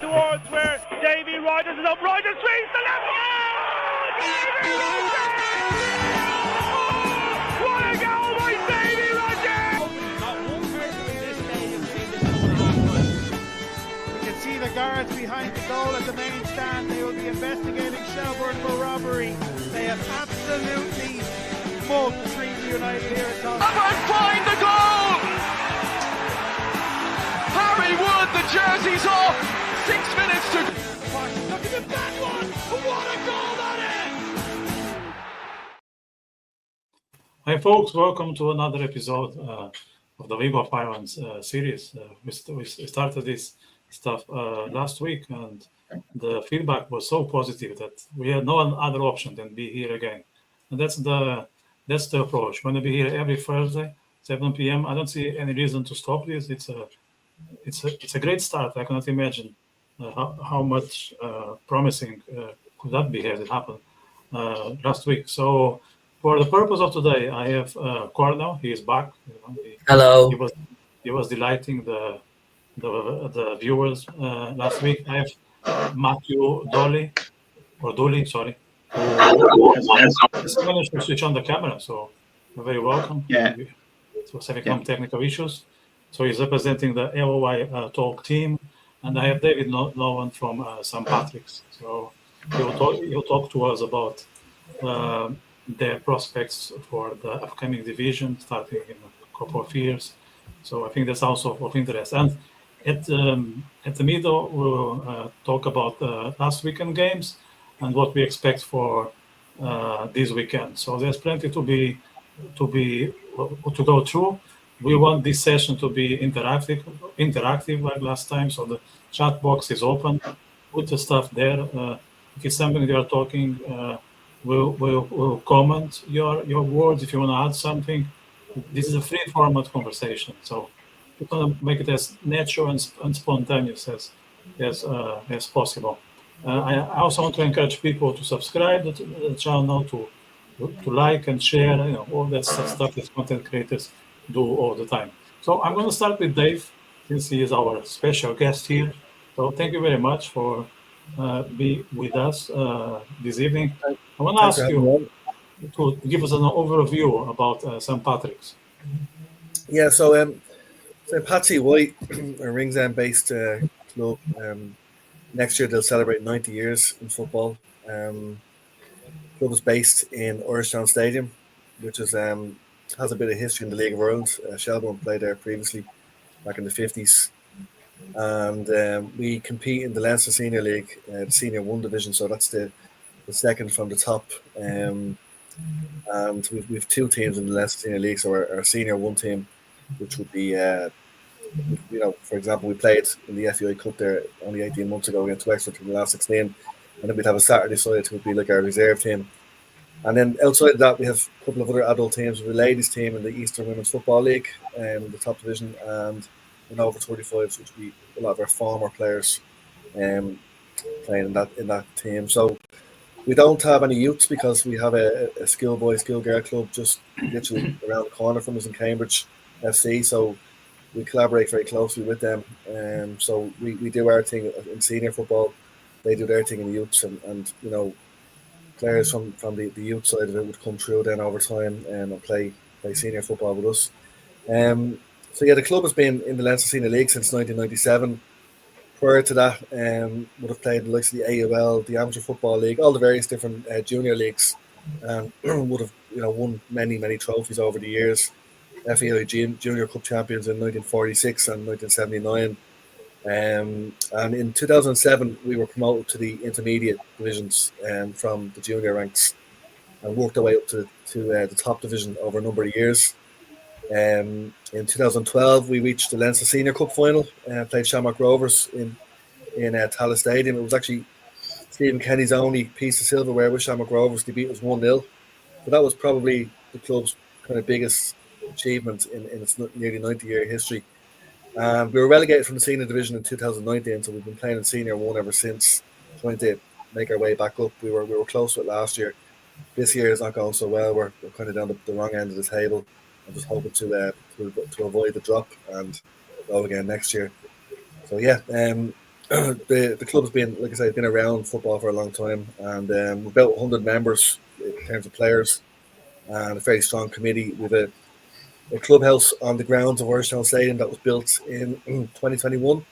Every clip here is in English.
Towards where Davy Rogers is up. Rogers swings the left. Oh, Davy Rogers! What a goal by Davy Rogers! Not one person in this stadium seen this coming half-time. You can see the guards behind the goal at the main stand. They will be investigating Shelbourne for robbery. They have absolutely mugged Treaty United here at Tottenham. And find the goal! Harry Wood, the jersey's off. 6 minutes to... Look at the back one! What a goal that is! Hi folks, welcome to another episode of the League of Islands series. We started this stuff last week, and the feedback was so positive that we had no other option than be here again. And that's the approach. We're going to be here every Thursday, 7 p.m. I don't see any reason to stop this. It's a great start. I cannot imagine how much promising could that be as it happened last week. So for the purpose of today, I have Cornell. He is back. Hello. He was delighting the viewers last week. I have Matthew Dooley, sorry. He's managed to switch on the camera, so you're very welcome. Yeah. It was having some technical issues. So he's representing the LOITalk team, and I have Davin Nolan from St Patricks. So he'll talk to us about their prospects for the upcoming division, starting in a couple of years. So I think that's also of interest. And at the middle, we'll talk about last weekend games and what we expect for this weekend. So there's plenty to go through. We want this session to be interactive like last time. So the chat box is open. Put the stuff there. If it's something they are talking, we'll comment your words. If you want to add something, this is a free format conversation. So we're going to make it as natural and spontaneous as possible. I also want to encourage people to subscribe to the channel, to like and share, all that stuff that content creators do all the time. So I'm going to start with Dave, since he is our special guest here. So thank you very much for being with us this evening. I want to ask you to give us an overview about St Patricks. Yeah, so St Patsy White, a Ringsend-based club. Next year they'll celebrate 90 years in football. Club is based in Irishtown Stadium, which is has a bit of history in the League of Ireland. Shelbourne played there previously, back in the 50s. And we compete in the Leinster Senior League, the Senior 1 division, so that's the second from the top. And we've two teams in the Leinster Senior League, so our Senior 1 team, which would be, for example, we played in the FAI Cup there only 18 months ago against Wexford in the last 16, and then we'd have a Saturday side, which would be like our reserve team. And then outside of that, we have a couple of other adult teams. We have a ladies team in the Eastern Women's Football League, in the top division, and in over 35s, which would be a lot of our former players playing in that team. So we don't have any youths because we have a schoolboy, schoolgirl club just literally around the corner from us in Cambridge FC. So we collaborate very closely with them. So we do our thing in senior football. They do their thing in the youths, and players from the youth side of it would come through then over time and play senior football with us. So yeah, the club has been in the Leinster Senior League since 1997. Prior to that, would have played in the likes of the AUL, the Amateur Football League, all the various different junior leagues, and would have won many trophies over the years. FAI Junior Cup champions in 1946 and 1979. And in 2007, we were promoted to the intermediate divisions from the junior ranks, and worked our way up to the top division over a number of years. In 2012, we reached the Leinster Senior Cup final and played Shamrock Rovers in Tallaght Stadium. It was actually Stephen Kenny's only piece of silverware with Shamrock Rovers. They beat us 1-0. So that was probably the club's kind of biggest achievement in its nearly 90-year history. And we were relegated from the senior division in 2019, so we've been playing in senior one ever since, trying to make our way back up. We were close to it last year. This year is not going so well. We're kind of down the wrong end of the table. I'm just hoping to avoid the drop and go again next year. So yeah, the club has been, like I said, been around football for a long time, and we've about 100 members in terms of players, and a very strong committee. With a clubhouse on the grounds of Orishtown Stadium that was built in 2021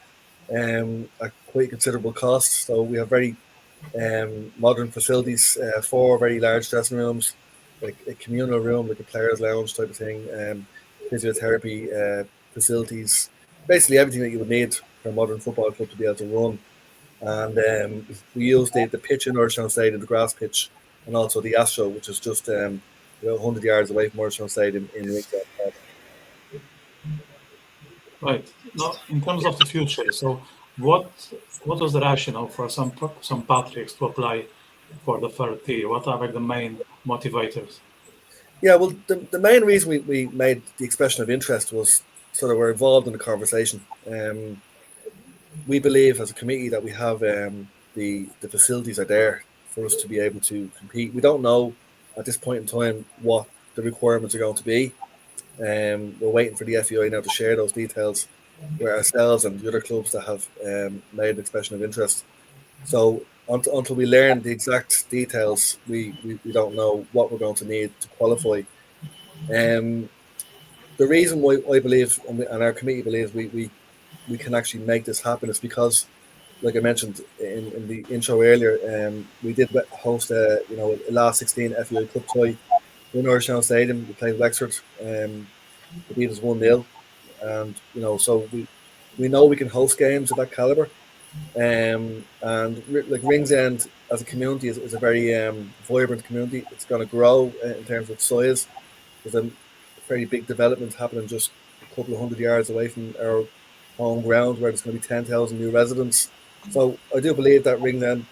at quite considerable cost. So we have very modern facilities, 4 very large dressing rooms, like a communal room, like a players' lounge type of thing, physiotherapy facilities, basically everything that you would need for a modern football club to be able to run. And we use the pitch in Orishtown Stadium, the grass pitch, and also the Astro, which is just about 100 yards away from Orishtown Stadium in Wicklow. Right. Now, in terms of the future, so what was the rationale for St Patricks to apply for the third tier? What are the main motivators? Yeah, well, the main reason we made the expression of interest was sort of we're involved in the conversation. We believe as a committee that we have the facilities are there for us to be able to compete. We don't know at this point in time what the requirements are going to be. We're waiting for the FEI now to share those details with ourselves and the other clubs that have made an expression of interest. So until we learn the exact details, we don't know what we're going to need to qualify. The reason why I believe, and our committee believes, we can actually make this happen is because, like I mentioned in the intro earlier, we did host a last 16 FEI Cup tie in Orishtown Stadium. We played Wexford. We beat us 1-0, and so we know we can host games of that caliber. And like Ringsend as a community is a very vibrant community. It's going to grow in terms of size. There's a very big development happening just a couple of 100 yards away from our home ground, where there's going to be 10,000 new residents. So I do believe that Ringsend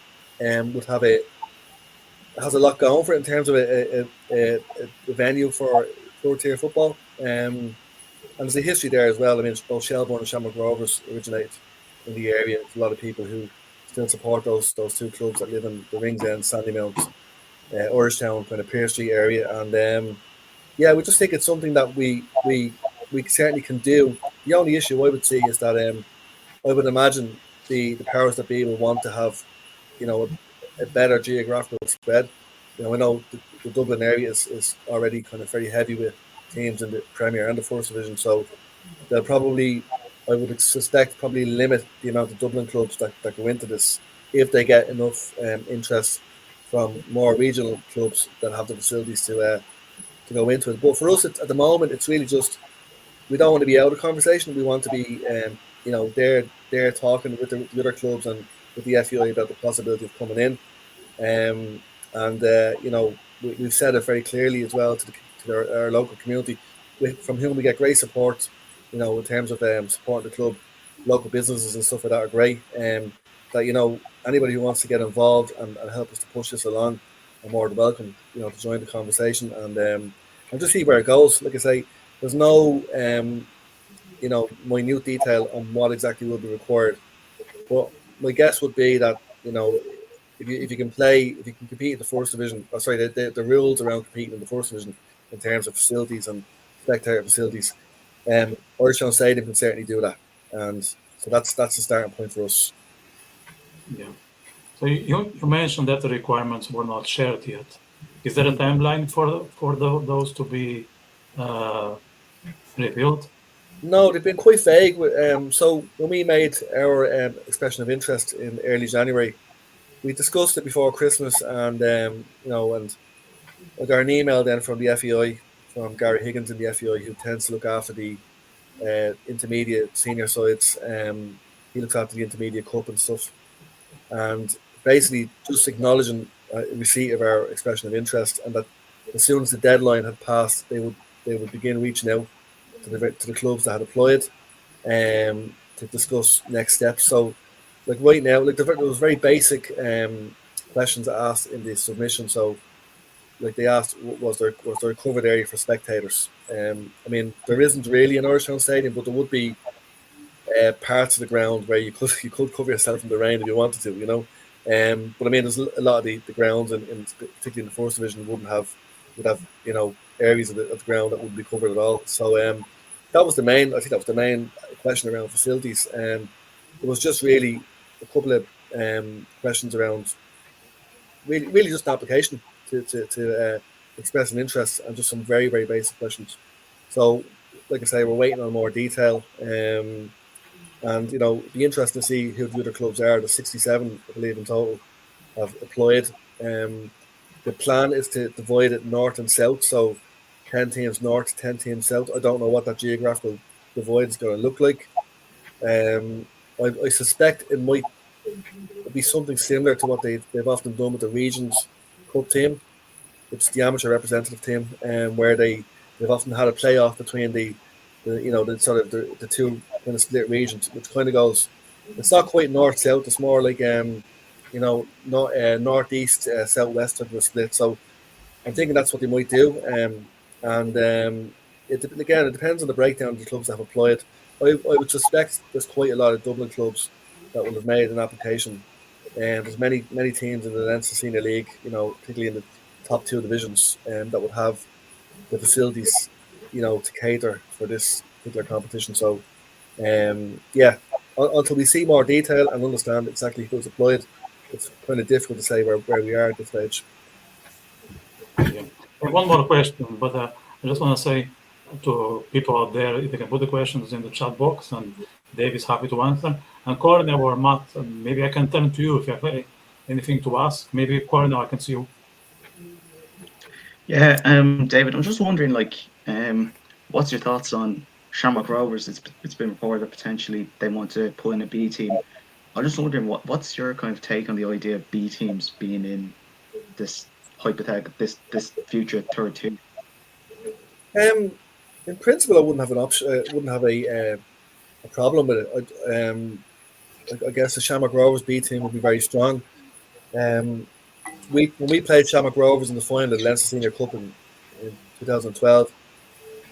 would have has a lot going for it in terms of a venue for third-tier football. And there's a history there as well. I mean, both Shelbourne and Shamrock Rovers originated in the area. There's a lot of people who still support those two clubs that live in the Ringsend, Sandymount, Orishtown, kind of Pearse Street area. And yeah, we just think it's something that we certainly can do. The only issue I would see is that I would imagine the powers that be will want to have, a better geographical spread. I know the Dublin area is already kind of very heavy with teams in the Premier and the First Division, so they'll probably, I would suspect, limit the amount of Dublin clubs that go into this if they get enough interest from more regional clubs that have the facilities to go into it. But for us at the moment, it's really just, we don't want to be out of conversation. We want to be, there talking with the other clubs and with the FEI about the possibility of coming in. We've said it very clearly as well to our local community, from whom we get great support, in terms of supporting the club. Local businesses and stuff like that are great. That, anybody who wants to get involved and help us to push this along are more than welcome, to join the conversation and just see where it goes. Like I say, there's no, minute detail on what exactly will be required. But my guess would be that, if you can compete in the First Division, the rules around competing in the First Division in terms of facilities and spectator facilities, Orishtown Stadium can certainly do that. And so that's the starting point for us. Yeah. So you mentioned that the requirements were not shared yet. Is there a timeline for those to be revealed? No, they've been quite vague. So when we made our expression of interest in early January, we discussed it before Christmas, and and I got an email then from the FEI, from Gary Higgins in the FEI, who tends to look after the intermediate senior sides. He looks after the intermediate cup and stuff, and basically just acknowledging receipt of our expression of interest, and that as soon as the deadline had passed, they would begin reaching out to the clubs that had applied to discuss next steps. So, like right now, there was very basic questions asked in the submission. So, like they asked, was there a covered area for spectators? I mean, there isn't really an Orishtown Stadium, but there would be parts of the ground where you could cover yourself in the rain if you wanted to, But I mean, there's a lot of the grounds, particularly in the first division, would have areas of the ground that wouldn't be covered at all. So that was the main. I think that was the main question around facilities. It was just really a couple of questions around really just an application to express an interest, and just some very, very basic questions. So, like I say, we're waiting on more detail, and be interesting to see who the other clubs are. The 67, I believe, in total have applied. The plan is to divide it north and south, so 10 teams north, 10 teams south. I don't know what that geographical divide is going to look like. I suspect it might be something similar to what they've often done with the Regions Cup team. It's the amateur representative team, where they've often had a playoff between the two kind of split regions, which kind of goes. It's not quite north south. It's more like northeast southwest type of a split. So I'm thinking that's what they might do. It depends on the breakdown of the clubs that have applied. I would suspect there's quite a lot of Dublin clubs that will have made an application. And there's many teams in the Leinster Senior League, particularly in the top two divisions, that would have the facilities, to cater for this particular competition. So, until we see more detail and understand exactly who's applied, it's kind of difficult to say where we are at this stage. Yeah. One more question, but I just want to say to people out there, if they can put the questions in the chat box, and Dave is happy to answer. And Cornell or Matt, maybe I can turn to you if you have anything to ask. Maybe Cornell, I can see you. Yeah, David, I'm just wondering, what's your thoughts on Shamrock Rovers? It's been reported that potentially they want to pull in a B team. I'm just wondering what's your kind of take on the idea of B teams being in this hypothetical, this future third tier? In principle, I wouldn't have an option. Wouldn't have a problem with it. I guess the Shamrock Rovers B team would be very strong. When we played Shamrock Rovers in the final of the Leinster Senior Cup in 2012,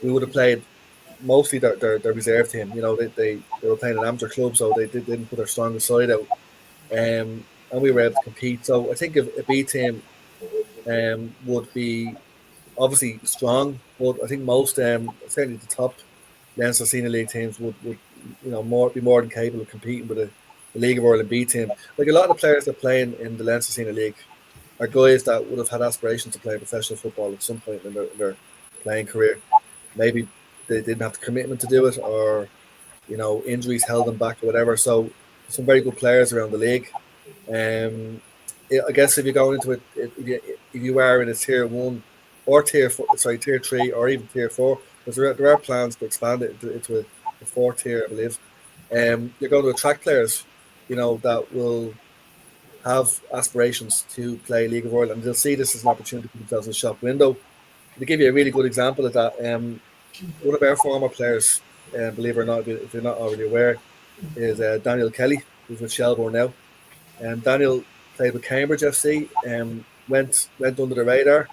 we would have played mostly their reserve team. They were playing an amateur club, so they didn't put their strongest side out, and we were able to compete. So I think a B team would be obviously strong, but I think most certainly the top Leinster Senior League teams would be more than capable of competing with the League of Ireland B team. Like a lot of the players that are playing in the Leinster Senior League are guys that would have had aspirations to play professional football at some point in their playing career. Maybe they didn't have the commitment to do it, or injuries held them back or whatever. So some very good players around the league. I guess if you're going into it, if you are in a tier 1 or tier 3 or even tier 4, because there are plans to expand it into a 4th tier, I believe. You're going to attract players, that will have aspirations to play League of Ireland, and they'll see this as an opportunity for themselves in the shop window. To give you a really good example of that, one of our former players, believe it or not, if you're not already aware, is Daniel Kelly, who's with Shelbourne now. Daniel played with Cambridge FC, went under the radar,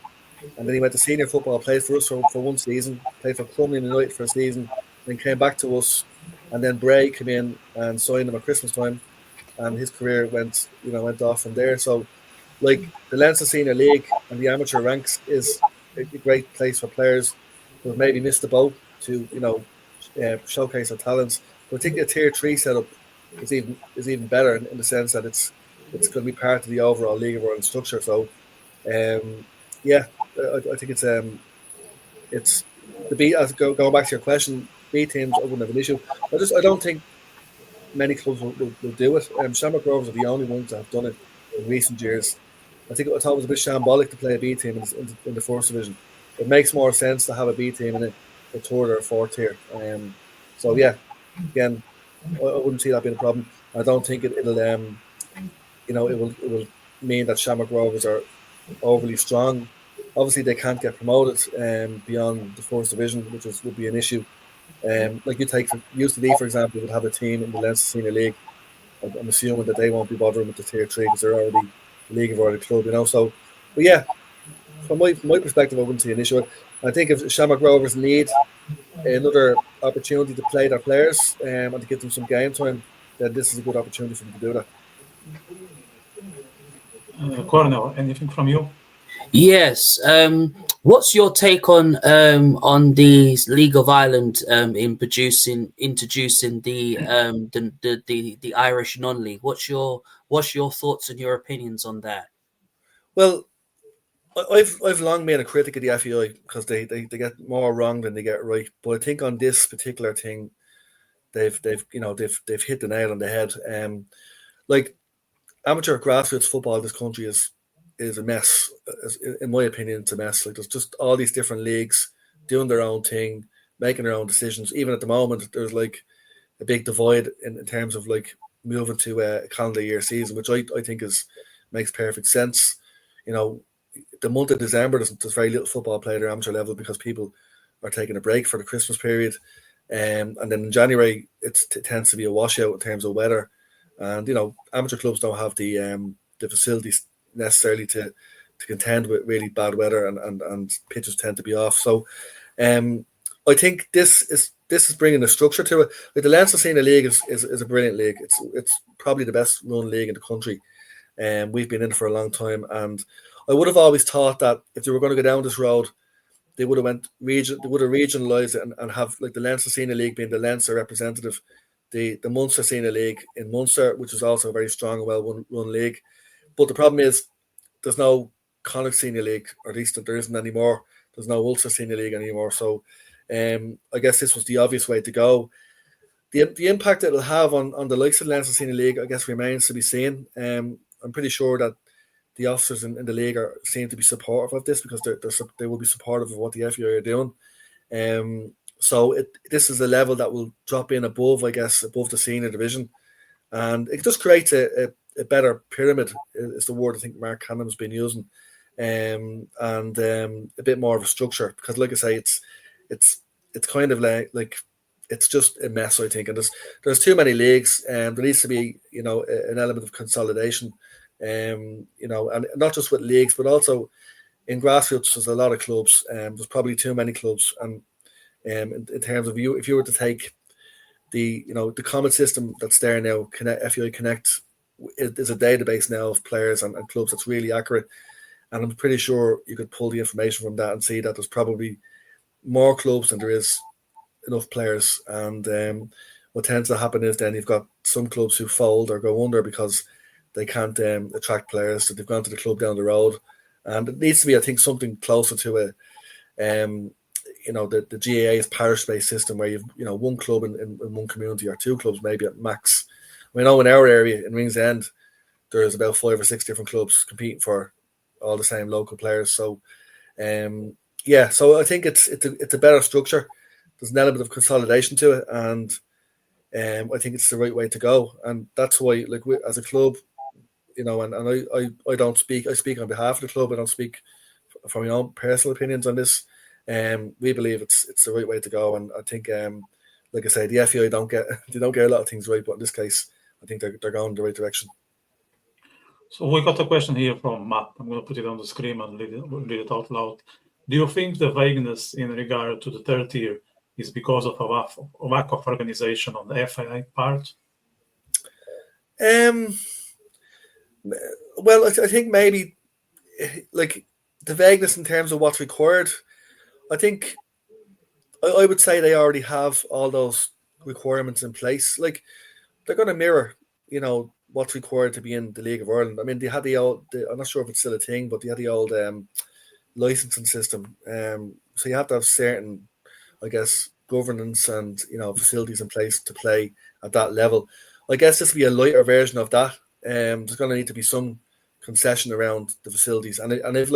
and then he went to senior football, played for us for one season, played for Crumlin United for a season, then came back to us, and then Bray came in and signed him at Christmas time, and his career went off from there. So, the Leinster Senior League and the amateur ranks is a great place for players who have maybe missed the boat to showcase their talents. But I think a tier 3 setup is even better in the sense that it's going to be part of the overall League of Ireland structure. So, I think it's the B. Going back to your question, B teams, I wouldn't have an issue. I don't think many clubs will do it. Shamrock Rovers are the only ones that have done it in recent years. I thought it was a bit shambolic to play a B team in the 1st division. It makes more sense to have a B team in a 3rd or 4th tier. Again, I wouldn't see that being a problem. I don't think it will mean that Shamrock Rovers are overly strong. Obviously, they can't get promoted beyond the 1st division, which would be an issue. Like you take UCD, for example, would have a team in the Leinster Senior League. I'm assuming that they won't be bothering with the tier 3 because they're already the League of Ireland club, So, but yeah, from my perspective, I wouldn't see an issue. I think if Shamrock Rovers need another opportunity to play their players and to give them some game time, then this is a good opportunity for them to do that. Cornell, anything from you? Yes. What's your take on the League of Ireland introducing the Irish non-league? What's your thoughts and your opinions on that? Well, I've long been a critic of the FEI because they get more wrong than they get right. But I think on this particular thing, they've hit the nail on the head. Like amateur grassroots football in this country is a mess. In my opinion, it's a mess. Like there's just all these different leagues doing their own thing, making their own decisions. Even at the moment, there's like a big divide in terms of like moving to a calendar year season, which I think makes perfect sense. You know, the month of December, there's very little football played at amateur level because people are taking a break for the Christmas period. And then in January, it tends to be a washout in terms of weather. And, you know, amateur clubs don't have the facilities necessarily to contend with really bad weather and pitches tend to be off. So I think this is bringing a structure to it. Like the Leinster Senior League is a brilliant league. It's probably the best run league in the country. We've been in it for a long time, and I would have always thought that if they were going to go down this road, they would have regionalised it and have like the Leinster Senior League being the Leinster representative, the Munster Senior League in Munster, which is also a very strong and well-run league. But the problem is there's no Connacht Senior League, or at least there isn't anymore. There's no Ulster Senior League anymore. So I guess this was the obvious way to go. The impact it'll have on the likes of the Leinster Senior League, I guess, remains to be seen. I'm pretty sure that the officers in the league seem to be supportive of this because they will be supportive of what the FEI are doing. So this is a level that will drop in above the senior division, and it just creates a better pyramid. Is the word I think Mark Cannon's been using, and a bit more of a structure. Because, like I say, it's kind of like it's just a mess, I think, and there's too many leagues, and there needs to be an element of consolidation. And not just with leagues, but also in grassroots, there's a lot of clubs. There's probably too many clubs, and in terms of if you were to take the common system that's there now, FEI Connect is a database now of players and clubs that's really accurate, and I'm pretty sure you could pull the information from that and see that there's probably more clubs than there is enough players. And what tends to happen is then you've got some clubs who fold or go under because they can't attract players, so they've gone to the club down the road. And it needs to be, I think, something closer to the GAA's parish-based system where you've one club in one community, or two clubs maybe at max. I know in our area in Ringsend, there's about 5 or 6 different clubs competing for all the same local players. So so I think it's a better structure. There's an element of consolidation to it, and I think it's the right way to go. And that's why, like, as a club, and I don't speak. I speak on behalf of the club. I don't speak from my own personal opinions on this. We believe it's the right way to go, and I think, like I say, the FEI don't get a lot of things right, but in this case, I think they're going in the right direction. So we got a question here from Matt. I'm going to put it on the screen and read it out loud. Do you think the vagueness in regard to the third tier is because of a lack of organization on the FEI part? Well, I think maybe like the vagueness in terms of what's required. I think I would say they already have all those requirements in place. Like they're going to mirror, what's required to be in the League of Ireland. I mean, they had the old. I'm not sure if it's still a thing, but they had the old licensing system. So you have to have certain, I guess, governance and facilities in place to play at that level. I guess this will be a lighter version of that. There's going to need to be some concession around the facilities, and if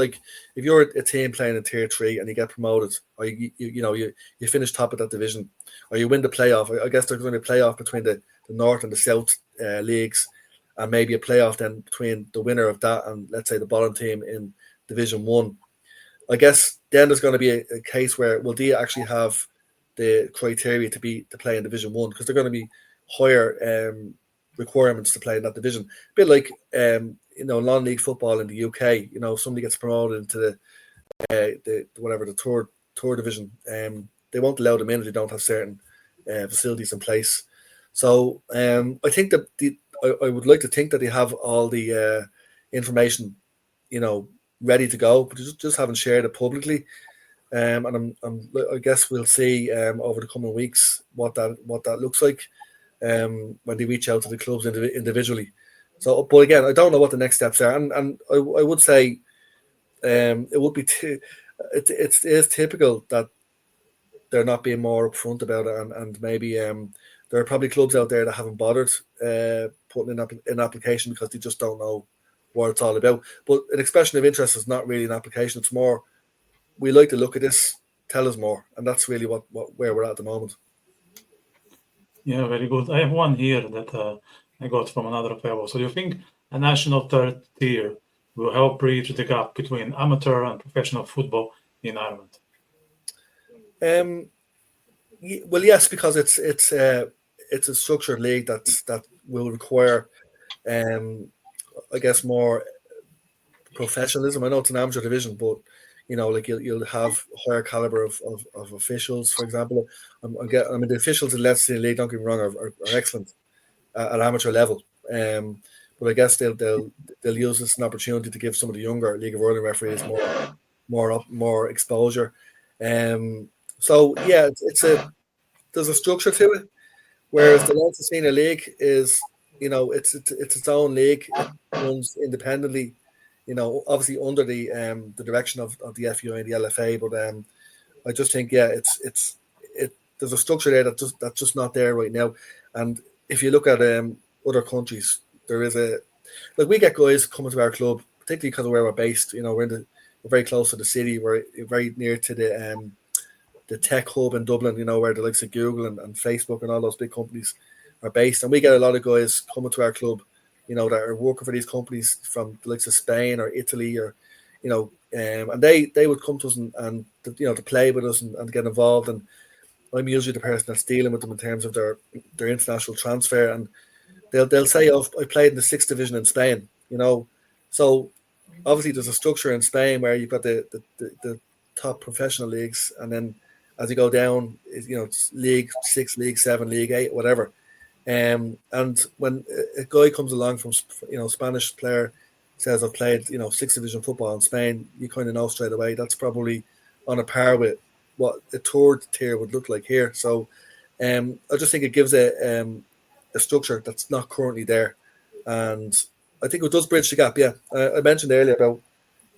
you're a team playing in Tier 3 and you get promoted, or you finish top of that division, or you win the playoff, I guess there's going to be a playoff between the North and the South leagues, and maybe a playoff then between the winner of that and, let's say, the bottom team in Division 1. I guess then there's going to be a case where will they actually have the criteria to play in Division 1, because they're going to be higher requirements to play in that division. A bit like non-league football in the UK. Somebody gets promoted into the third division. they won't allow them in if they don't have certain facilities in place. So I think that I would like to think that they have all the information, ready to go, but just haven't shared it publicly. And I guess we'll see over the coming weeks what that looks like when they reach out to the clubs individually. So, but again, I don't know what the next steps are, and I would say it would be it is typical that they're not being more upfront about it, and maybe there are probably clubs out there that haven't bothered putting in an application because they just don't know what it's all about. But an expression of interest is not really an application; it's more, we like to look at this, tell us more, and that's really where we're at the moment. Yeah, very good. I have one here that I got from another fellow. So do you think a national third tier will help bridge the gap between amateur and professional football in Ireland? Well, yes, because it's a structured league that will require, I guess, more professionalism. I know it's an amateur division, but you'll have higher caliber of officials. For example, the officials in Leicester League, don't get me wrong, are excellent at amateur level. But I guess they'll use this as an opportunity to give some of the younger League of Ireland referees more exposure. So yeah, there's a structure to it, whereas the Leinster Senior League is, it's its own league. It runs independently, obviously under the direction of the FUI and the LFA. But I just think, there's a structure there that's just not there right now. And if you look at other countries, there is we get guys coming to our club, particularly because of where we're based. We're very close to the city. We're very near to the tech hub in Dublin, where the likes of Google and Facebook and all those big companies are based. And we get a lot of guys coming to our club, that are working for these companies from the likes of Spain or Italy, or, and they would come to us and to play with us and get involved. And I'm usually the person that's dealing with them in terms of their international transfer. And they'll say, "Oh, I played in the 6th division in Spain," So obviously there's a structure in Spain where you've got the top professional leagues, and then as you go down, it's League 6, League 7, League 8, whatever. And when a guy comes along from, Spanish player says, "I've played, 6th division football in Spain," you kind of know straight away that's probably on a par with what a third tier would look like here. So I just think it gives a structure that's not currently there. And I think it does bridge the gap. Yeah, I mentioned earlier about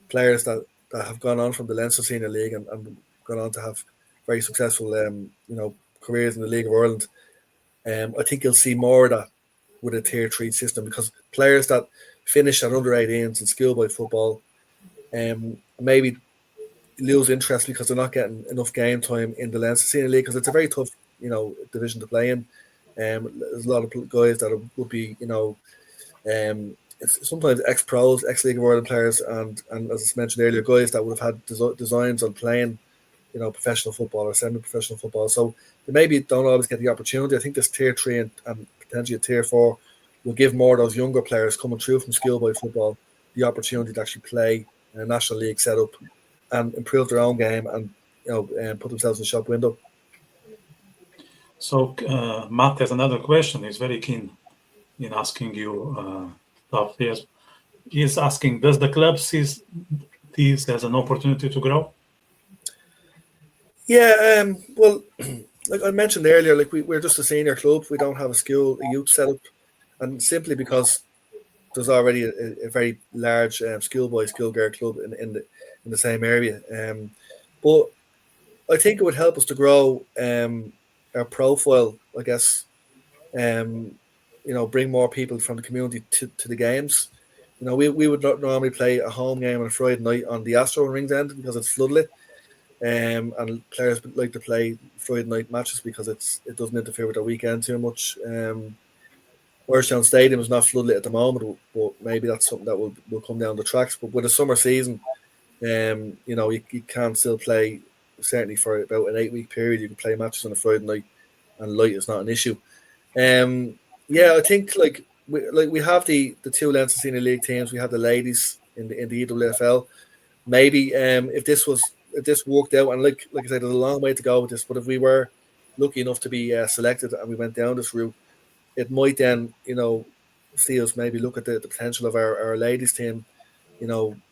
players that have gone on from the Leinster Senior League and gone on to have very successful, careers in the League of Ireland. I think you'll see more of that with a tier 3 system, because players that finish at under 18s in schoolboy football maybe lose interest because they're not getting enough game time in the Leinster Senior League, because it's a very tough, division to play in. There's a lot of guys that would be, sometimes ex-pros, ex-League of Ireland players, and as I mentioned earlier, guys that would have had designs on playing, professional football or semi-professional football. So they maybe don't always get the opportunity. I think this tier 3 and potentially a tier 4 will give more of those younger players coming through from schoolboy football the opportunity to actually play in a national league setup and improve their own game and put themselves in the shop window. So Matt has another question. He's very keen in asking you stuff. He's asking, does the club see this as an opportunity to grow? Yeah, well, like I mentioned earlier, we're just a senior club. We don't have a youth setup, and simply because there's already a very large schoolboy, schoolgirl club in the same area. But I think it would help us to grow our profile, I guess. Bring more people from the community to the games. We would not normally play a home game on a Friday night on the Astro in Ringsend because it's floodlit. And players like to play Friday night matches because it doesn't interfere with their weekend too much. Warshtown Stadium is not floodlit at the moment, but maybe that's something that will come down the tracks. But with the summer season, you can still play, certainly for about an 8-week period. You can play matches on a Friday night, and light is not an issue. I think we have the 2 Leinster Senior League teams. We have the ladies in the EWFL. Maybe if this was this worked out, and like I said, there's a long way to go with this. But if we were lucky enough to be selected and we went down this route, it might then, see us maybe look at the potential of our ladies team,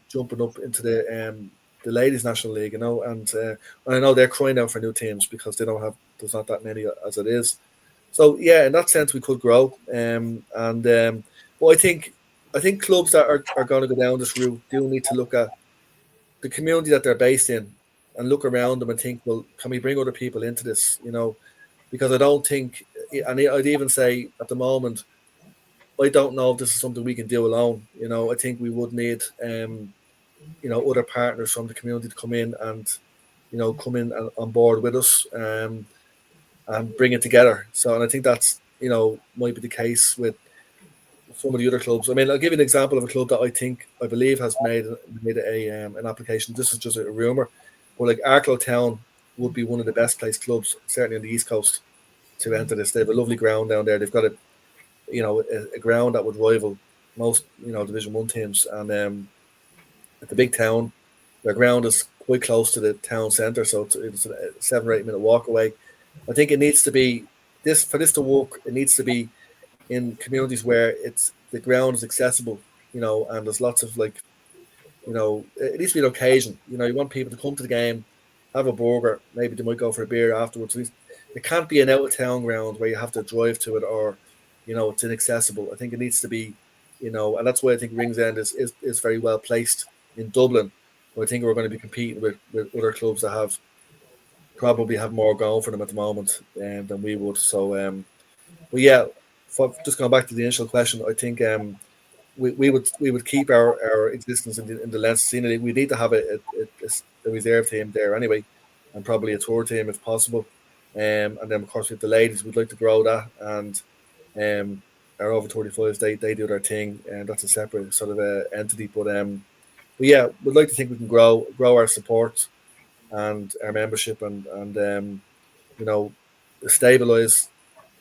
jumping up into the ladies national league, and I know they're crying out for new teams because there's not that many as it is. So yeah, in that sense, we could grow. But I think clubs that are going to go down this route do need to look at the community that they're based in and look around them and think, well, can we bring other people into this? Because I don't think, and I'd even say at the moment, I don't know if this is something we can do alone. I think we would need, other partners from the community to come in and, come in on board with us and bring it together. So, and I think that's, might be the case with some of the other clubs. I mean, I'll give you an example of a club that I believe has made an application. This is just a rumor, but like Arklow Town would be one of the best placed clubs, certainly on the East Coast, to enter this. They have a lovely ground down there. They've got a ground that would rival most, Division 1 teams. And it's a big town. Their ground is quite close to the town centre, so it's a 7 or 8 minute walk away. I think it needs to be for this to work. It needs to be in communities where the ground is accessible, and there's lots of it needs to be an occasion. You want people to come to the game, have a burger, maybe they might go for a beer afterwards. It can't be an out of town ground where you have to drive to it or, it's inaccessible. I think it needs to be, and that's why I think Ringsend is very well placed in Dublin. But I think we're going to be competing with other clubs that probably have more going for them at the moment than we would. So, but yeah, just going back to the initial question, I think we would keep our existence in the Leinster Senior League. We need to have a reserve team there anyway, and probably a tour team if possible. And then of course with the ladies, we'd like to grow that, and our over 35s they do their thing, and that's a separate sort of entity. But yeah, we'd like to think we can grow our support and our membership, and stabilize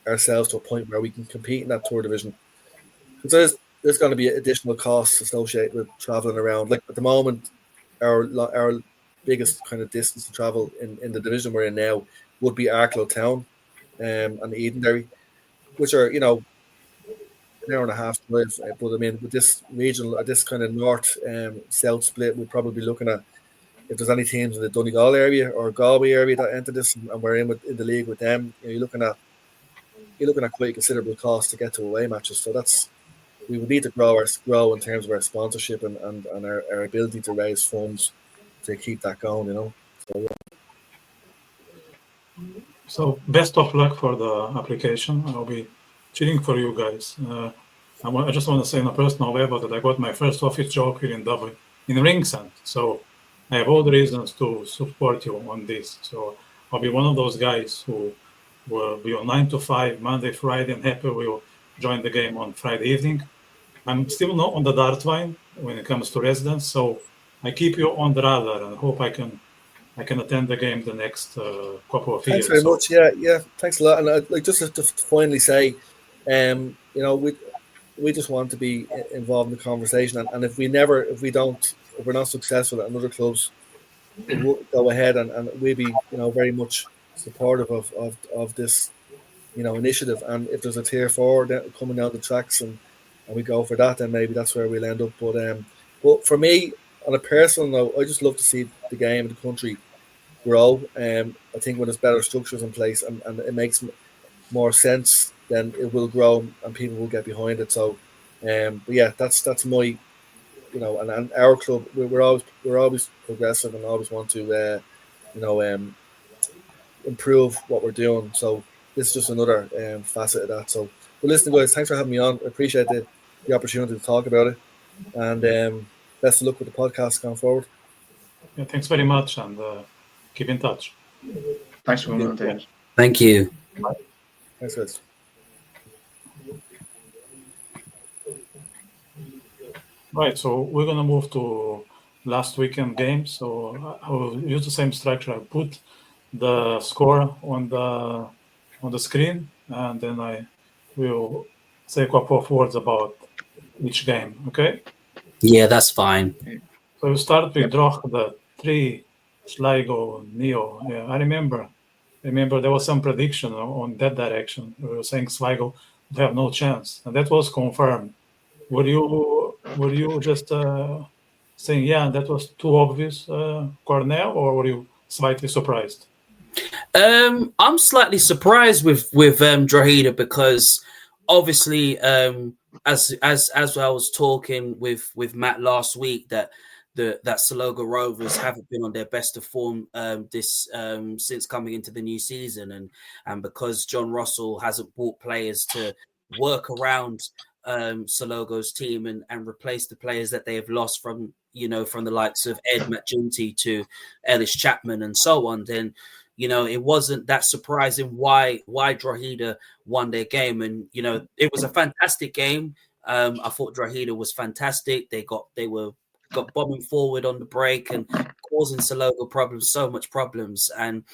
ourselves to a point where we can compete in that tour division. Because there's going to be additional costs associated with traveling around. Like at the moment, our biggest kind of distance to travel in the division we're in now would be Arklow Town and Edenderry, which are an hour and a half drive. But I mean, with this regional, this kind of north south split, we're probably looking at, if there's any teams in the Donegal area or Galway area that enter this, and we're in the league with them, you're looking at quite a considerable cost to get to away matches. So we would need to grow in terms of our sponsorship and our ability to raise funds to keep that going. So, yeah. So best of luck for the application. I'll be cheering for you guys. I just want to say in a personal level that I got my first office job here in Dublin, in Ringsend. So I have all the reasons to support you on this. So I'll be one of those guys who will be on 9 to 5, Monday, Friday, and happy will join the game on Friday evening. I'm still not on the dart line when it comes to residents, so I keep you on the radar and hope I can attend the game the next couple of years. Thanks very much. Yeah. Thanks a lot. And just to finally say, we just want to be involved in the conversation. And if we're not successful at other clubs, we'll go ahead and we'll be, very much supportive of this, initiative. And if there's a tier 4 coming down the tracks and we go for that, then maybe that's where we'll end up. But for me, on a personal note, I just love to see the game in the country grow. I think when there's better structures in place and it makes more sense, then it will grow and people will get behind it. So, but yeah, that's my, and our club, we're always progressive and always want to, improve what we're doing. So this is just another facet of that. So, well, listen, guys, thanks for having me on. I appreciate the opportunity to talk about it, and best of luck with the podcast going forward. Yeah, thanks very much, and keep in touch. Thanks for coming on, David. Thank you. Thanks, guys. Right, so we're gonna move to last weekend game. So I will use the same structure. I put the score on the screen, and then I will say a couple of words about each game. Okay? Yeah, that's fine. So we start with draw the 3 Sligo, Neo. Yeah, I remember. There was some prediction on that direction. We were saying Sligo would have no chance, and that was confirmed. Were you just saying, yeah, that was too obvious, Cornell, or were you slightly surprised? I'm slightly surprised with Drogheda because obviously, as I was talking with Matt last week, that Sligo Rovers haven't been on their best of form since coming into the new season, and because John Russell hasn't brought players to work around Sligo's team and replace the players that they have lost from the likes of Ed McGinty to Ellis Chapman and so on, then it wasn't that surprising why Drogheda won their game. And, it was a fantastic game. I thought Drogheda was fantastic. They got bombing forward on the break and causing Sligo so much problems. And,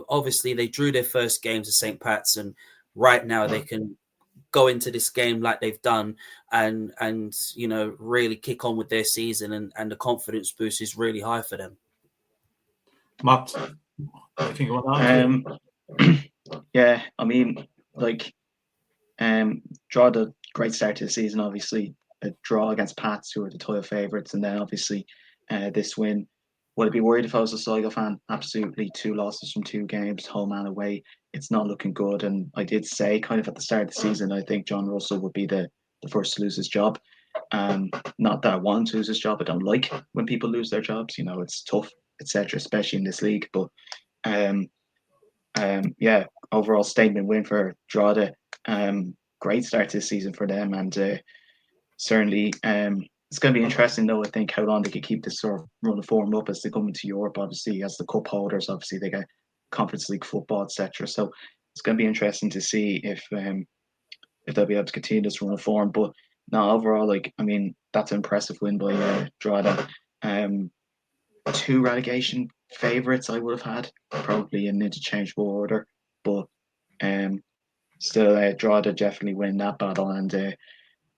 obviously they drew their first game to St Pat's, and right now they can go into this game like they've done and really kick on with their season, and the confidence boost is really high for them. Matt, anything you want to yeah, I mean, draw the great start to the season, obviously. A draw against Pats, who are the title favourites, and then obviously this win. Would I be worried if I was a Sligo fan? Absolutely. 2 losses from 2 games, home and away. It's not looking good. And I did say kind of at the start of the season, I think John Russell would be the first to lose his job. Not that I want to lose his job. I don't like when people lose their jobs. It's tough, etc., especially in this league. But yeah, overall statement win for Drogheda. Great start to the season for them, and certainly it's going to be interesting, though, I think, how long they could keep this sort of run of form up as they come into Europe, obviously, as the cup holders. Obviously, they get Conference League football, etc. So it's going to be interesting to see if they'll be able to continue this run of form. But no, overall, that's an impressive win by Drogheda. 2 relegation favourites I would have had, probably in interchangeable order. But still, Drogheda definitely win that battle. And if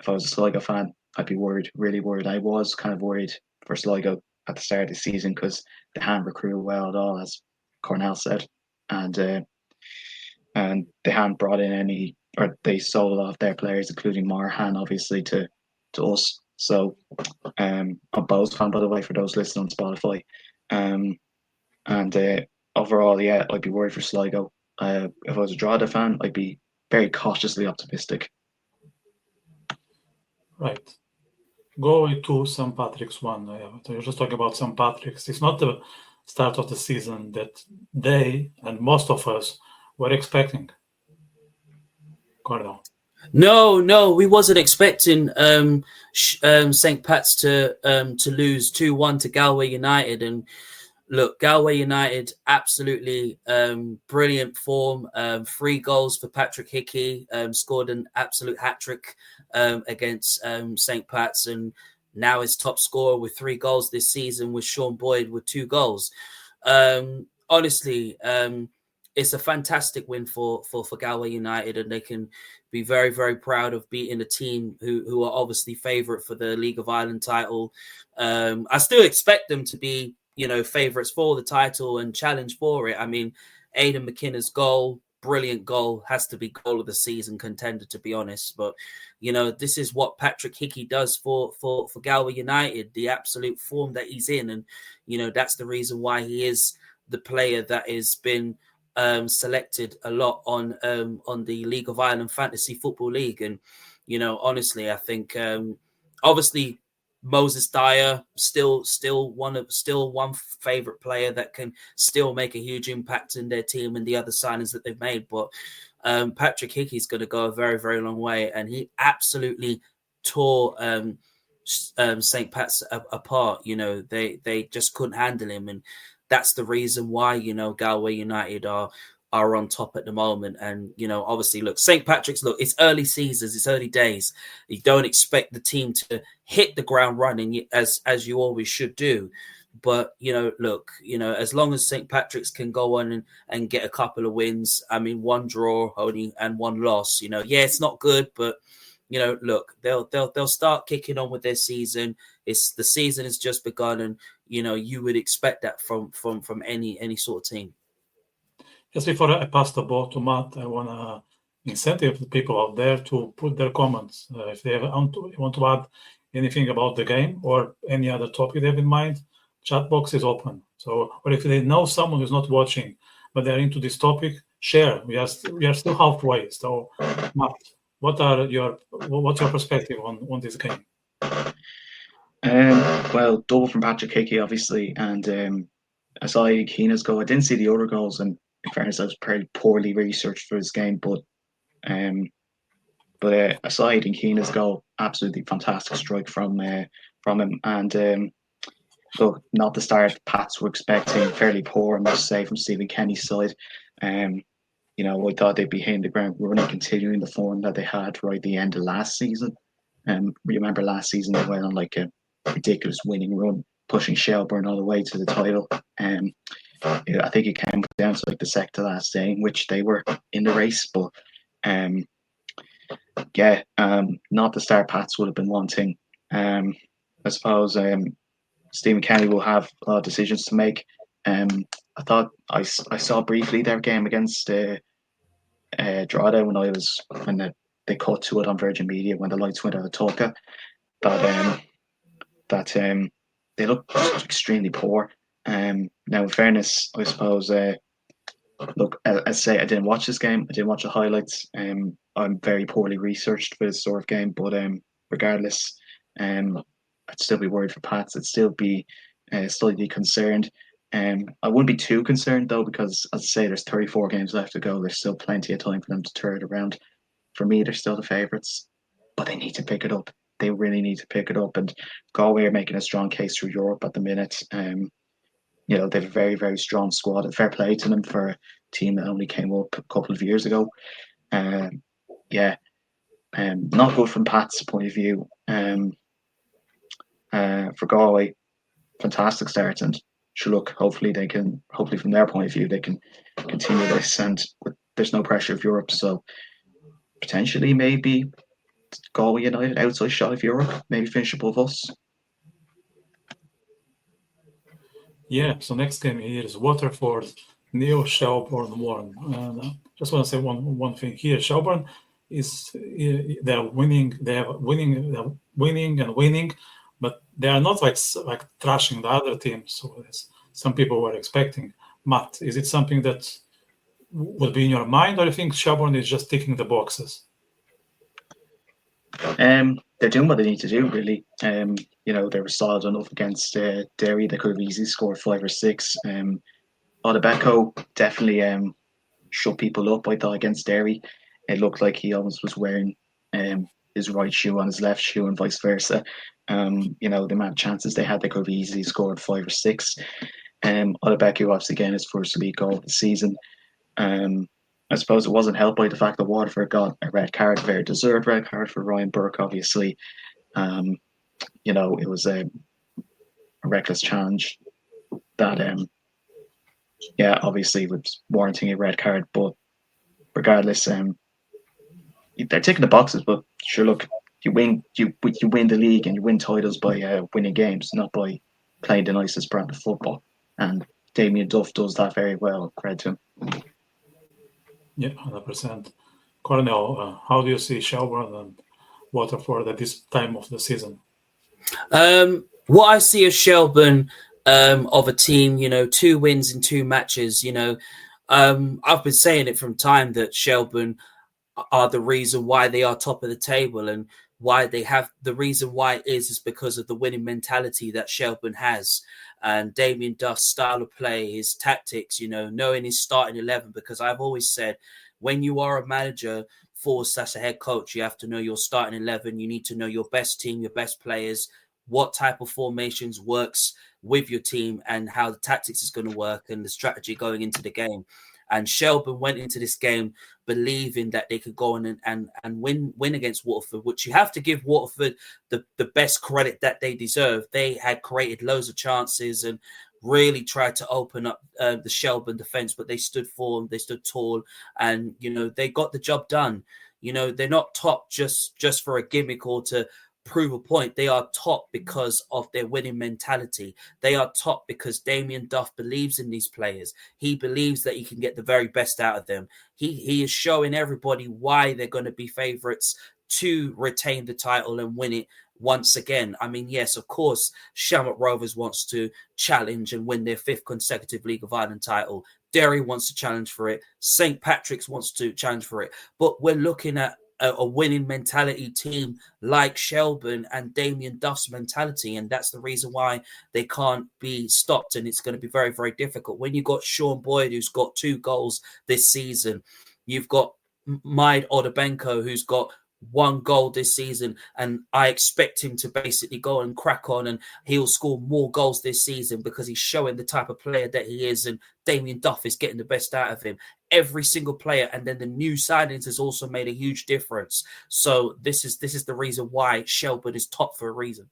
I was a Sligo fan, I'd be worried, really worried. I was kind of worried for Sligo at the start of the season because they hadn't recruited well at all, as Cornell said, and they hadn't brought in any, or they sold off their players, including Marhan, obviously, to us. So I'm a Bows fan, by the way, for those listening on Spotify. And overall, yeah, I'd be worried for Sligo. If I was a Drogheda fan, I'd be very cautiously optimistic. Right. Go to St Patricks one. So you're just talking about St Patricks. It's not the start of the season that they and most of us were expecting. Cornell. No, we wasn't expecting St Pat's to lose 2-1 to Galway United. And look, Galway United, absolutely brilliant form. 3 goals for Patrick Hickey, scored an absolute hat-trick against St Pat's, and now is top scorer with 3 goals this season, with Sean Boyd with 2 goals. Honestly, it's a fantastic win for Galway United, and they can be very, very proud of beating a team who are obviously favourite for the League of Ireland title. I still expect them to be, favourites for the title and challenge for it. I mean, Aidan McKenna's goal, brilliant goal, has to be goal of the season contender, to be honest. But, this is what Patrick Hickey does for Galway United, the absolute form that he's in. And, that's the reason why he is the player that has been selected a lot on the League of Ireland Fantasy Football League. And, honestly, I think, obviously, Moses Dyer still one favorite player that can still make a huge impact in their team and the other signings that they've made. But Patrick Hickey's going to go a very, very long way, and he absolutely tore St Pat's apart. They just couldn't handle him, and that's the reason why Galway United are on top at the moment. And obviously, look, St Patrick's, look, it's early seasons, it's early days. You don't expect the team to hit the ground running as you always should do. But look, as long as St Patrick's can go on and get a couple of wins, I mean, 1 draw only and 1 loss, yeah, it's not good, but look, they'll start kicking on with their season. The season has just begun, and you would expect that from any sort of team. Just before I pass the ball to Matt, I want to incentive the people out there to put their comments. If they want to add anything about the game or any other topic they have in mind, chat box is open. So, or if they know someone who's not watching, but they're into this topic, share. We are still halfway. So, Matt, what's your perspective on this game? Well, double from Patrick Hickey, obviously, and I saw Aidan Keena's goal. I didn't see the other goals, and in fairness, I was pretty poorly researched for this game, but I saw Aidan Keena's goal. Absolutely fantastic strike from him, and so not the start Pats were expecting. Fairly poor, I must say, from Stephen Kenny's side. I thought they'd be hitting the ground running, continuing the form that they had right at the end of last season. Remember last season they went on like a ridiculous winning run, pushing Shelbourne all the way to the title. I think it came down to like the second to last day in which they were in the race, but not the start Pats would have been wanting. I suppose Stephen Kenny will have a lot of decisions to make. I thought I saw briefly their game against Drogheda when they cut to it on Virgin Media when the lights went out of Tulka. That they looked extremely poor. Now, in fairness, I suppose, look, as I say, I didn't watch this game. I didn't watch the highlights. I'm very poorly researched for this sort of game, but regardless, I'd still be worried for Pats. I'd still be slightly concerned. I wouldn't be too concerned, though, because, as I say, there's 34 games left to go. There's still plenty of time for them to turn it around. For me, they're still the favourites, but they need to pick it up. They really need to pick it up. And Galway are making a strong case through Europe at the minute. They have a very, very strong squad. And fair play to them for a team that only came up a couple of years ago. Not good from Pat's point of view. For Galway, fantastic start. And hopefully from their point of view, they can continue this. And there's no pressure of Europe. So potentially maybe Galway United outside shot of Europe, maybe finish above us. Yeah, so next game here is Waterford, Neo Shelbourne 1. And just want to say one thing here. Shelbourne they're winning, but they are not like trashing the other teams. So as some people were expecting. Matt, is it something that would be in your mind, or do you think Shelbourne is just ticking the boxes? They're doing what they need to do, really. They were solid enough against Derry. They could have easily scored 5 or 6. Odebeko definitely shut people up, I thought, against Derry. It looked like he almost was wearing his right shoe on his left shoe and vice versa. The amount of chances they had, they could have easily scored 5 or 6. Odebeko obviously getting his first league goal of the season. I suppose it wasn't helped by the fact that Waterford got a red card, a very deserved red card for Ryan Burke, obviously. It was a reckless challenge that, obviously was warranting a red card. But regardless, they're ticking the boxes. But sure, look, you win the league and you win titles by winning games, not by playing the nicest brand of football. And Damien Duff does that very well. Credit to him. Yeah, 100%. Cornell, how do you see Shelbourne and Waterford at this time of the season? What I see of Shelbourne, of a team, 2 wins in 2 matches, I've been saying it from time that Shelbourne are the reason why they are top of the table, and why they have the reason why it is because of the winning mentality that Shelbourne has. And Damien Duff's style of play, his tactics, knowing his starting 11, because I've always said when you are a manager / a head coach, you have to know your starting 11. You need to know your best team, your best players, what type of formations works with your team, and how the tactics is going to work and the strategy going into the game. And Shelbourne went into this game believing that they could go on and win against Waterford, which you have to give Waterford the best credit that they deserve. They had created loads of chances and really tried to open up the Shelbourne defence, but they stood firm, they stood tall, and they got the job done. You know, they're not top just for a gimmick or to prove a point. They are top because of their winning mentality. They are top because Damien Duff believes in these players. He believes that he can get the very best out of them. He is showing everybody why they're going to be favourites to retain the title and win it once again. I mean, yes, of course, Shamrock Rovers wants to challenge and win their 5th consecutive League of Ireland title. Derry wants to challenge for it. St Patricks wants to challenge for it. But we're looking at a winning mentality team like Shelbourne and Damien Duff's mentality, and that's the reason why they can't be stopped, and it's going to be very, very difficult. When you've got Sean Boyd, who's got 2 goals this season, you've got Maid Odabenko, who's got 1 goal this season, and I expect him to basically go and crack on, and he'll score more goals this season because he's showing the type of player that he is, and Damien Duff is getting the best out of him. Every single player, and then the new signings has also made a huge difference. So this is the reason why Shelbourne is top for a reason.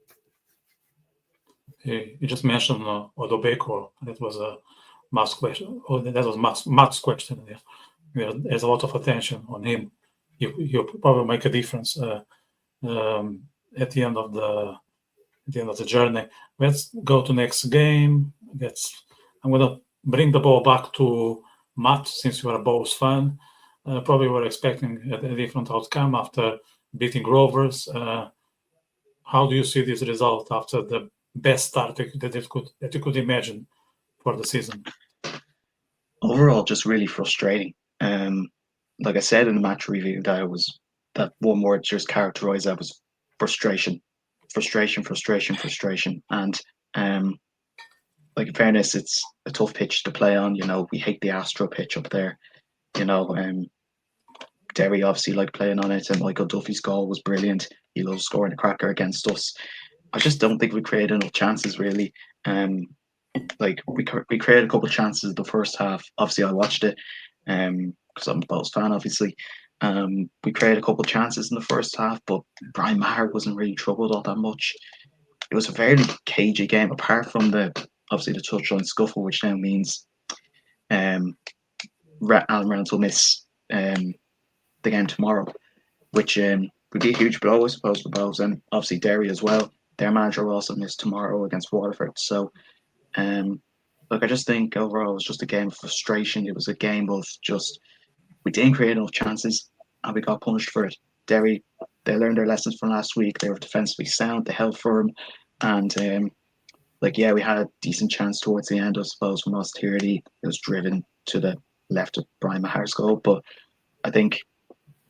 You just mentioned Odobeko. That was a Matt's question. That was Matt's question. Yeah, there's a lot of attention on him. He'll probably make a difference at the end of the journey. Let's go to next game. I'm gonna bring the ball back to Matt, since you are a Bows fan. Probably were expecting a different outcome after beating Rovers. How do you see this result after the best start that you could imagine for the season? Overall, just really frustrating. Like I said in the match review, that one word just characterized that was frustration. And like, in fairness, it's a tough pitch to play on. You know, we hate the Astro pitch up there. You know, Derry obviously like playing on it, and Michael Duffy's goal was brilliant. He loves scoring a cracker against us. I just don't think we created enough chances, really. Like, we created a couple of chances in the first half. Obviously, I watched it because I'm a Bows fan, obviously. We created a couple of chances in the first half, but Brian Maher wasn't really troubled all that much. It was a very cagey game, apart from the touchline scuffle, which now means Alan Reynolds will miss the game tomorrow, which would be a huge blow, I suppose, for Bows, and obviously Derry as well. Their manager will also miss tomorrow against Waterford. So, look, I just think overall it was just a game of frustration. It was a game of just, we didn't create enough chances and we got punished for it. Derry, they learned their lessons from last week. They were defensively sound, they held firm, and we had a decent chance towards the end, I suppose, from Ross Tierney. It was driven to the left of Brian Maher's goal, but I think,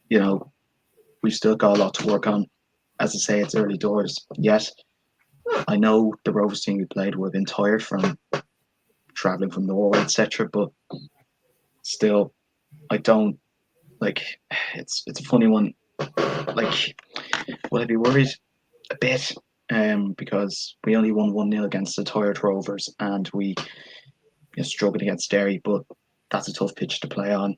you know, we've still got a lot to work on. As I say, it's early doors. Yet, I know the Rovers team we played would have been tired from travelling from Norway, etc. But still, I don't like. It's a funny one. Like, will I be worried a bit? Because we only won 1-0 against the tired Rovers, and we struggled against Derry. But that's a tough pitch to play on.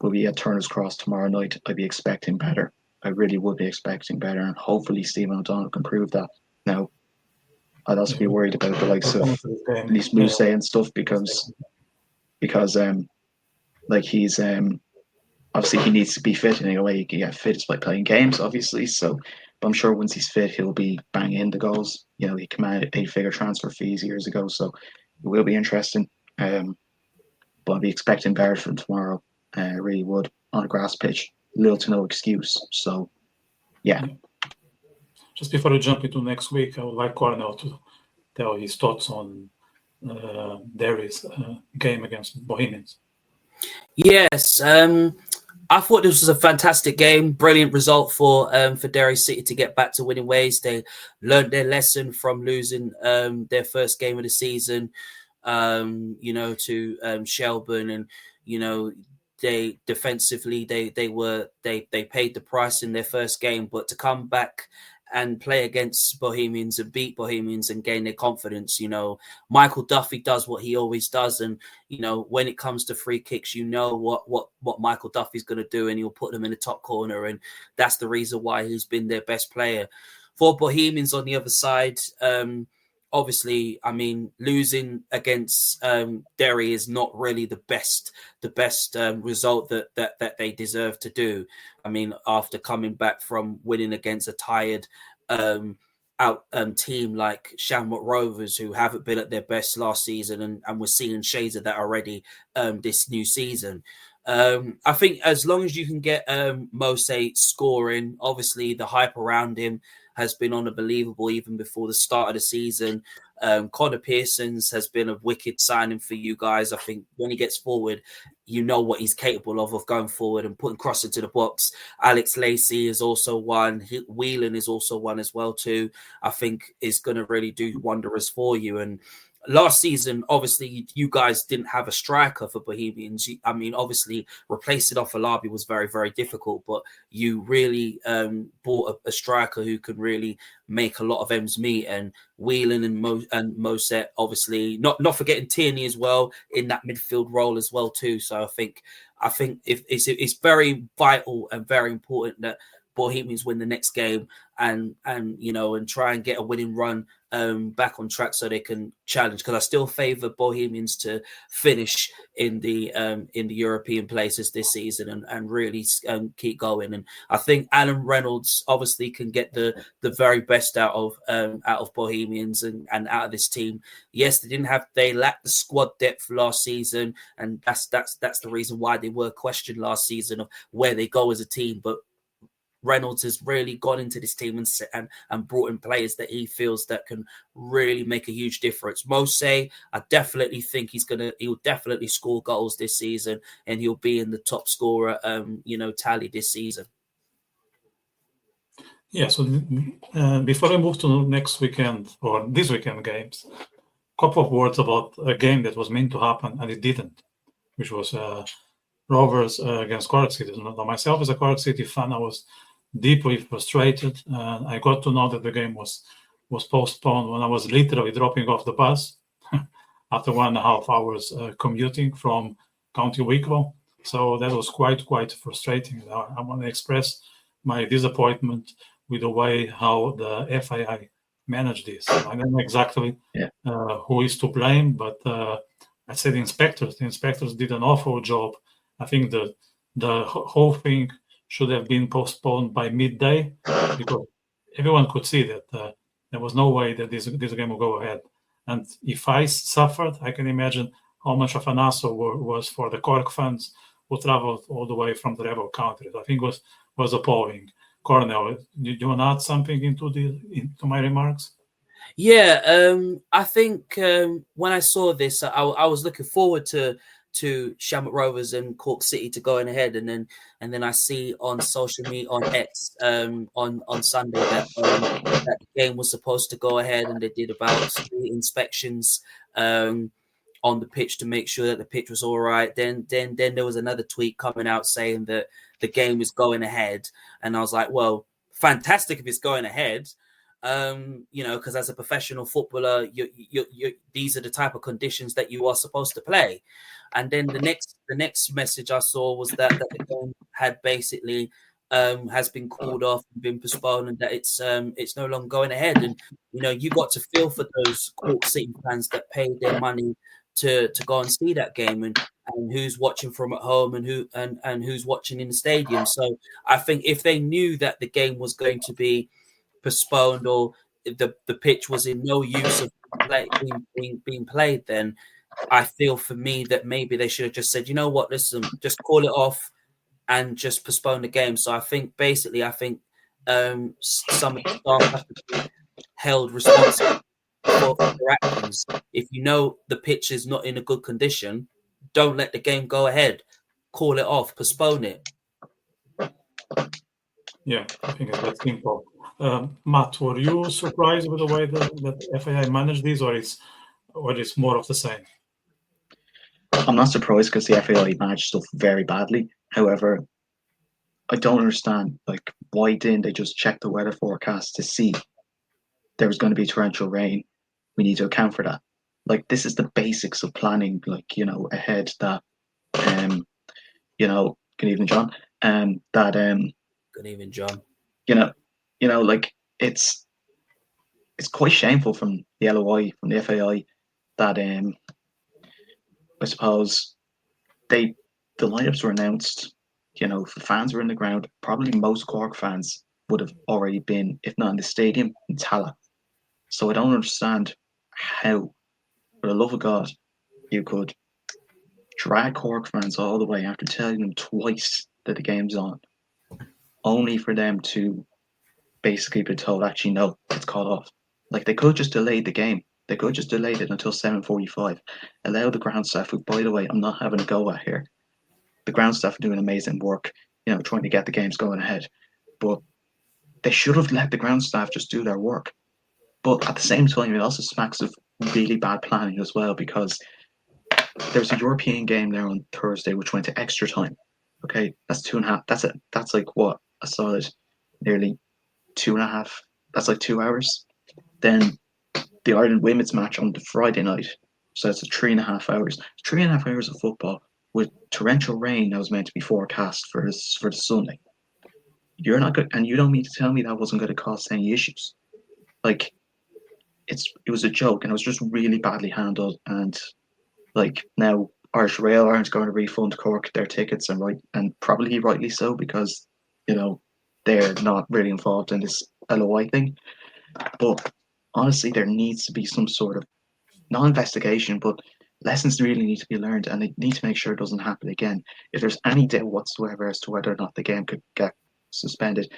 Will we at Turner's Cross tomorrow night? I'd be expecting better. I really would be expecting better, and hopefully Stephen O'Donnell can prove that. Now, I'd also be worried about the likes of Lise Mousse and stuff because like, he's obviously he needs to be fit, and the way you can get fit is by playing games, obviously. So, but I'm sure once he's fit, he'll be banging in the goals. You know, he commanded 8-figure transfer fees years ago, so it will be interesting. But I'll be expecting better from tomorrow. I really would, on a grass pitch. Little to no excuse. So, yeah. Just before we jump into next week, I would like Cornell to tell his thoughts on Derry's game against Bohemians. Yes, I thought this was a fantastic game, brilliant result for Derry City to get back to winning ways. They learned their lesson from losing their first game of the season, to Shelbourne, and they defensively they paid the price in their first game, but to come back and play against Bohemians and beat Bohemians and gain their confidence. Michael Duffy does what he always does, and when it comes to free kicks, what Michael Duffy's going to do, and he'll put them in the top corner, and that's the reason why he's been their best player. For Bohemians on the other side, obviously, I mean, losing against Derry is not really the best result that they deserve to do. I mean, after coming back from winning against a tired team like Shamrock Rovers, who haven't been at their best last season, and we're seeing shades of that already this new season. I think as long as you can get Mose scoring, obviously the hype around him has been unbelievable even before the start of the season. Connor Pearson's has been a wicked signing for you guys. I think when he gets forward, you know what he's capable of going forward and putting cross into the box. Alex Lacey is also one. Whelan is also one as well too. I think is going to really do wonders for you. And last season, obviously, you guys didn't have a striker for Bohemians. I mean, obviously, replacing off Alabi was very, very difficult, but you really bought a striker who could really make a lot of ends meet. And Whelan and Moset, obviously, not forgetting Tierney as well in that midfield role as well too. So I think if it's very vital and very important that Bohemians win the next game and try and get a winning run back on track so they can challenge, because I still favour Bohemians to finish in the European places this season and really keep going. And I think Alan Reynolds obviously can get the very best out of Bohemians and out of this team. Yes, they lacked the squad depth last season, and that's the reason why they were questioned last season of where they go as a team. But Reynolds has really gone into this team and brought in players that he feels that can really make a huge difference. Mose, I definitely think he'll definitely score goals this season, and he'll be in the top scorer tally this season. Yeah, so before I move to next weekend or this weekend games, a couple of words about a game that was meant to happen and it didn't, which was Rovers against Cork City. Now, myself as a Cork City fan, I was deeply frustrated. I got to know that the game was postponed when I was literally dropping off the bus after 1.5 hours commuting from County Wicklow. So that was quite frustrating. I want to express my disappointment with the way how the FAI managed this. I don't know exactly who is to blame, but I said the inspectors did an awful job. I think the whole thing should have been postponed by midday, because everyone could see that there was no way that this game would go ahead. And if I suffered, I can imagine how much of an asshole was for the Cork fans who traveled all the way from the rebel countries. I think was appalling. Cornell, do you want to add something into my remarks? Yeah, I think when I saw this, I was looking forward to Shamrock Rovers and Cork City to going ahead, and then I see on social media on X on Sunday that the game was supposed to go ahead, and they did about 3 inspections on the pitch to make sure that the pitch was all right. Then there was another tweet coming out saying that the game is going ahead, and I was like, well, fantastic if it's going ahead. Because as a professional footballer, you these are the type of conditions that you are supposed to play. And then the next message I saw was that the game had basically has been called off and been postponed, and that it's no longer going ahead. And you got to feel for those Cork City fans that paid their money to go and see that game, and who's watching from at home and who's watching in the stadium. So I think if they knew that the game was going to be postponed or the pitch was in no use of being played, then I feel for me that maybe they should have just said, you know what, listen, just call it off and just postpone the game. So I think some of the staff have to be held responsible for their actions. If you know the pitch is not in a good condition, don't let the game go ahead. Call it off, postpone it. Yeah, I think it's that simple. Matt, were you surprised with the way that FAI managed this, or it's more of the same? I'm not surprised because the FAI managed stuff very badly. However, I don't understand, why didn't they just check the weather forecast to see there was going to be torrential rain? We need to account for that. This is the basics of planning, ahead that, good evening, John. Good evening, John. It's it's quite shameful from the LOI, from the FAI, that I suppose the lineups were announced. The fans were in the ground. Probably most Cork fans would have already been, if not in the stadium, in Tallaght. So I don't understand how, for the love of God, you could drag Cork fans all the way after telling them twice that the game's on, only for them to basically be told, actually, no, it's called off. Like, they could just delay the game. They could just delay it until 7:45. Allow the ground staff, who, by the way, I'm not having a go at here. The ground staff are doing amazing work, trying to get the games going ahead. But they should have let the ground staff just do their work. But at the same time, it also smacks of really bad planning as well, because there's a European game there on Thursday which went to extra time. Okay, that's 2.5. That's like what, a solid nearly 2.5. That's like 2 hours. Then the Ireland women's match on the Friday night, so it's 3.5 hours. 3.5 hours of football with torrential rain that was meant to be forecast for the Sunday. You're not good, and you don't mean to tell me that wasn't going to cause any issues. Like, it was a joke, and it was just really badly handled. And like, now Irish Rail aren't going to refund Cork their tickets, and probably rightly so, because they're not really involved in this LOI thing. But honestly, there needs to be some sort of, not investigation, but lessons really need to be learned, and they need to make sure it doesn't happen again. If there's any doubt whatsoever as to whether or not the game could get suspended,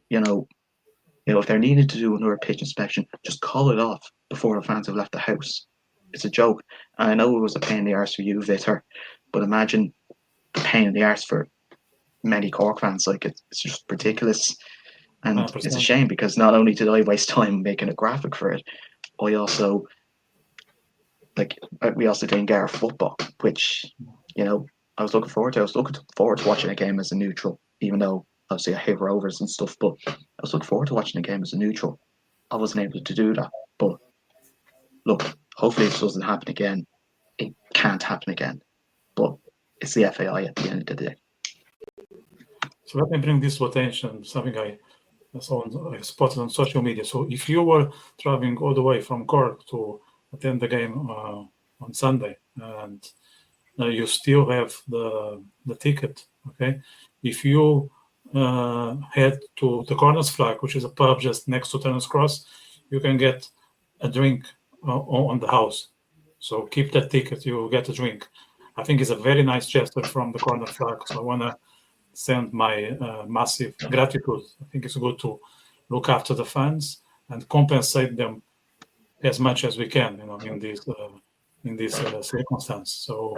if they're needed to do another pitch inspection, just call it off before the fans have left the house. It's a joke. And I know it was a pain in the arse for you, Vitor, but imagine the pain in the arse for many Cork fans. Like, it's just ridiculous. And 100%. It's a shame, because not only did I waste time making a graphic for it, we also didn't get our football, which, I was looking forward to. I was looking forward to watching a game as a neutral, even though obviously I hate Rovers and stuff, but I was looking forward to watching a game as a neutral. I wasn't able to do that. But look, hopefully this doesn't happen again. It can't happen again. But it's the FAI at the end of the day. So let me bring this to attention, something I spotted on social media. So if you were traveling all the way from Cork to attend the game on Sunday, and you still have the ticket, okay? If you head to the Cornell's Flag, which is a pub just next to Turner's Cross, you can get a drink on the house. So keep that ticket, you'll get a drink. I think it's a very nice gesture from the Cornell Flag. So I want to send my massive gratitude. I think it's good to look after the fans and compensate them as much as we can, in this circumstance. So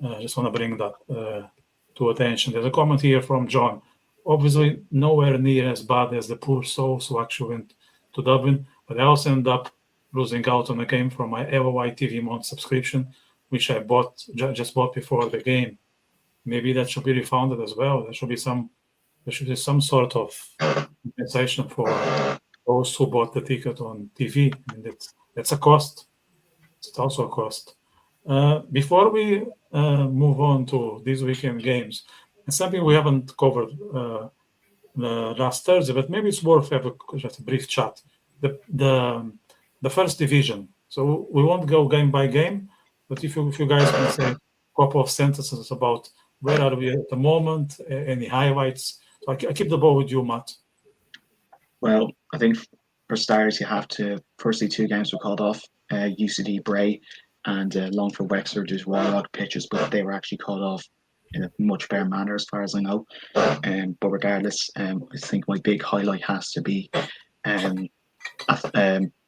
I just want to bring that to attention. There's a comment here from John. Obviously, nowhere near as bad as the poor souls who actually went to Dublin, but I also end up losing out on a game from my LOI TV month subscription, which I just bought before the game. Maybe that should be refunded as well. There should be some sort of compensation for those who bought the ticket on TV. And that's a cost. It's also a cost. Before we move on to these weekend games, it's something we haven't covered last Thursday, but maybe it's worth having just a brief chat. The first division. So we won't go game by game, but if you guys can say a couple of sentences about where are we at the moment, any highlights. So I keep the ball with you, Matt. Well, I think for starters, you have to, firstly, 2 games were called off. UCD Bray and Longford Wexford due to waterlogged pitches, but they were actually called off in a much better manner as far as I know. But regardless, I think my big highlight has to be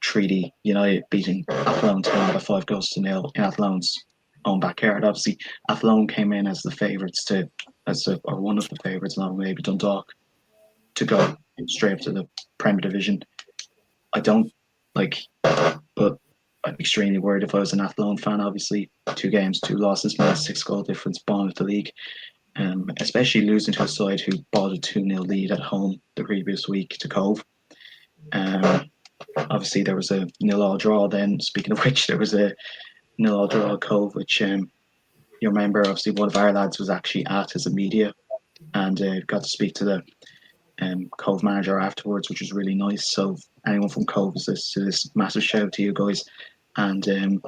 Treaty United beating Athlone Town by 5-0 in Athlone's own backyard. Obviously, Athlone came in as the favourites or one of the favourites, along with maybe Dundalk, to go straight up to the Premier Division. I don't but I'm extremely worried if I was an Athlone fan. Obviously, 2 games, 2 losses, minus 6 goal difference, bottom of the league. Especially losing to a side who bought a 2-0 lead at home the previous week to Cove. Obviously, there was a 0-0 draw then. Speaking of which, there was a 0-0 draw at Cove, which you remember, obviously, one of our lads was actually at as a media and got to speak to Cove manager afterwards, which was really nice. So anyone from Cove is this massive shout out to you guys. And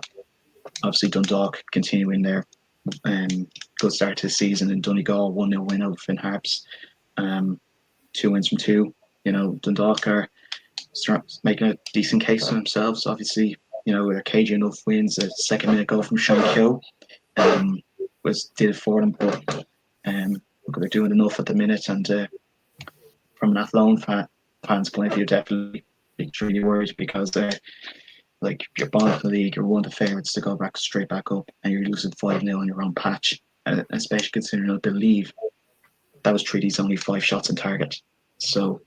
obviously Dundalk continuing their good start to the season in Donegal, 1-0 win over Finn Harps. 2 wins from 2. Dundalk are making a decent case for themselves. Obviously, they're cagey enough wins. A second minute goal from Sean Keogh did it for them, but they're doing enough at the minute. And from an Athlone fans' point of view, definitely really worried because you're bottom of the league, you're one of the favourites to go straight back up, and you're losing 5-0 on your own patch. Especially considering, I believe that was Treaty's only 5 shots on target. So